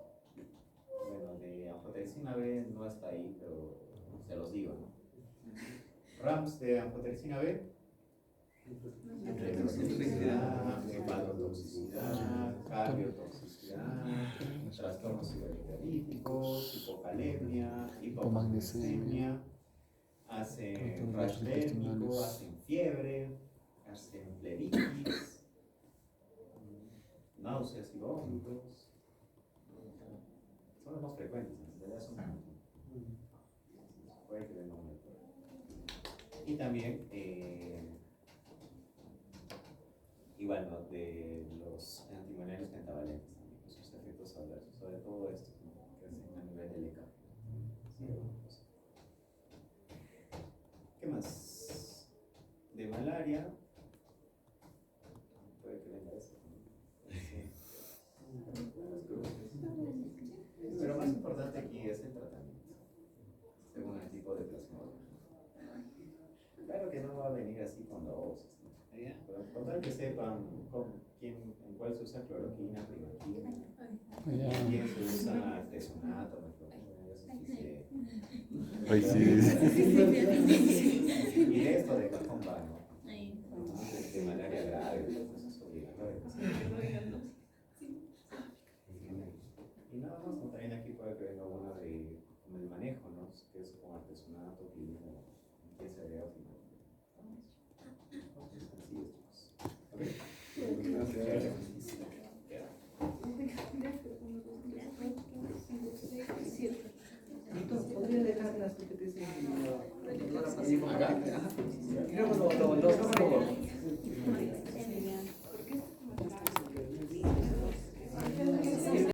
Bueno, de anfotericina B no está ahí, pero se los digo, ¿no? RAMS de anfotericina B, hepatotoxicidad, cardiotoxicidad, trastornos ciberdialíticos, hipocalemia, hipomagnesemia, hacen rash térmico, hacen fiebre, hacen plebitis, náuseas y vómitos. Son los más frecuentes, en realidad son puede que venga un doctor. Y también igual, ¿no? De los antimalarios pentavalentes también, sus efectos adversos, sobre todo estos, ¿no? Que hacen a nivel del ECA. ¿Sí? ¿Qué más? De malaria, Con tal que sepan en cuál se usa cloroquina, primaquina, Ya. en quién se usa artesonato, metformina, es suficiente. Ay, sí. Y de esto de cajón va, ¿no? De malaria grave, pues eso es obligatorio. Y nada más, ¿no? También aquí puede que venga una de como el manejo, ¿no? Que es con artesonato, clima, limpieza de óptima. Cosas sencillas, chicos. ¿Ok? Gracias.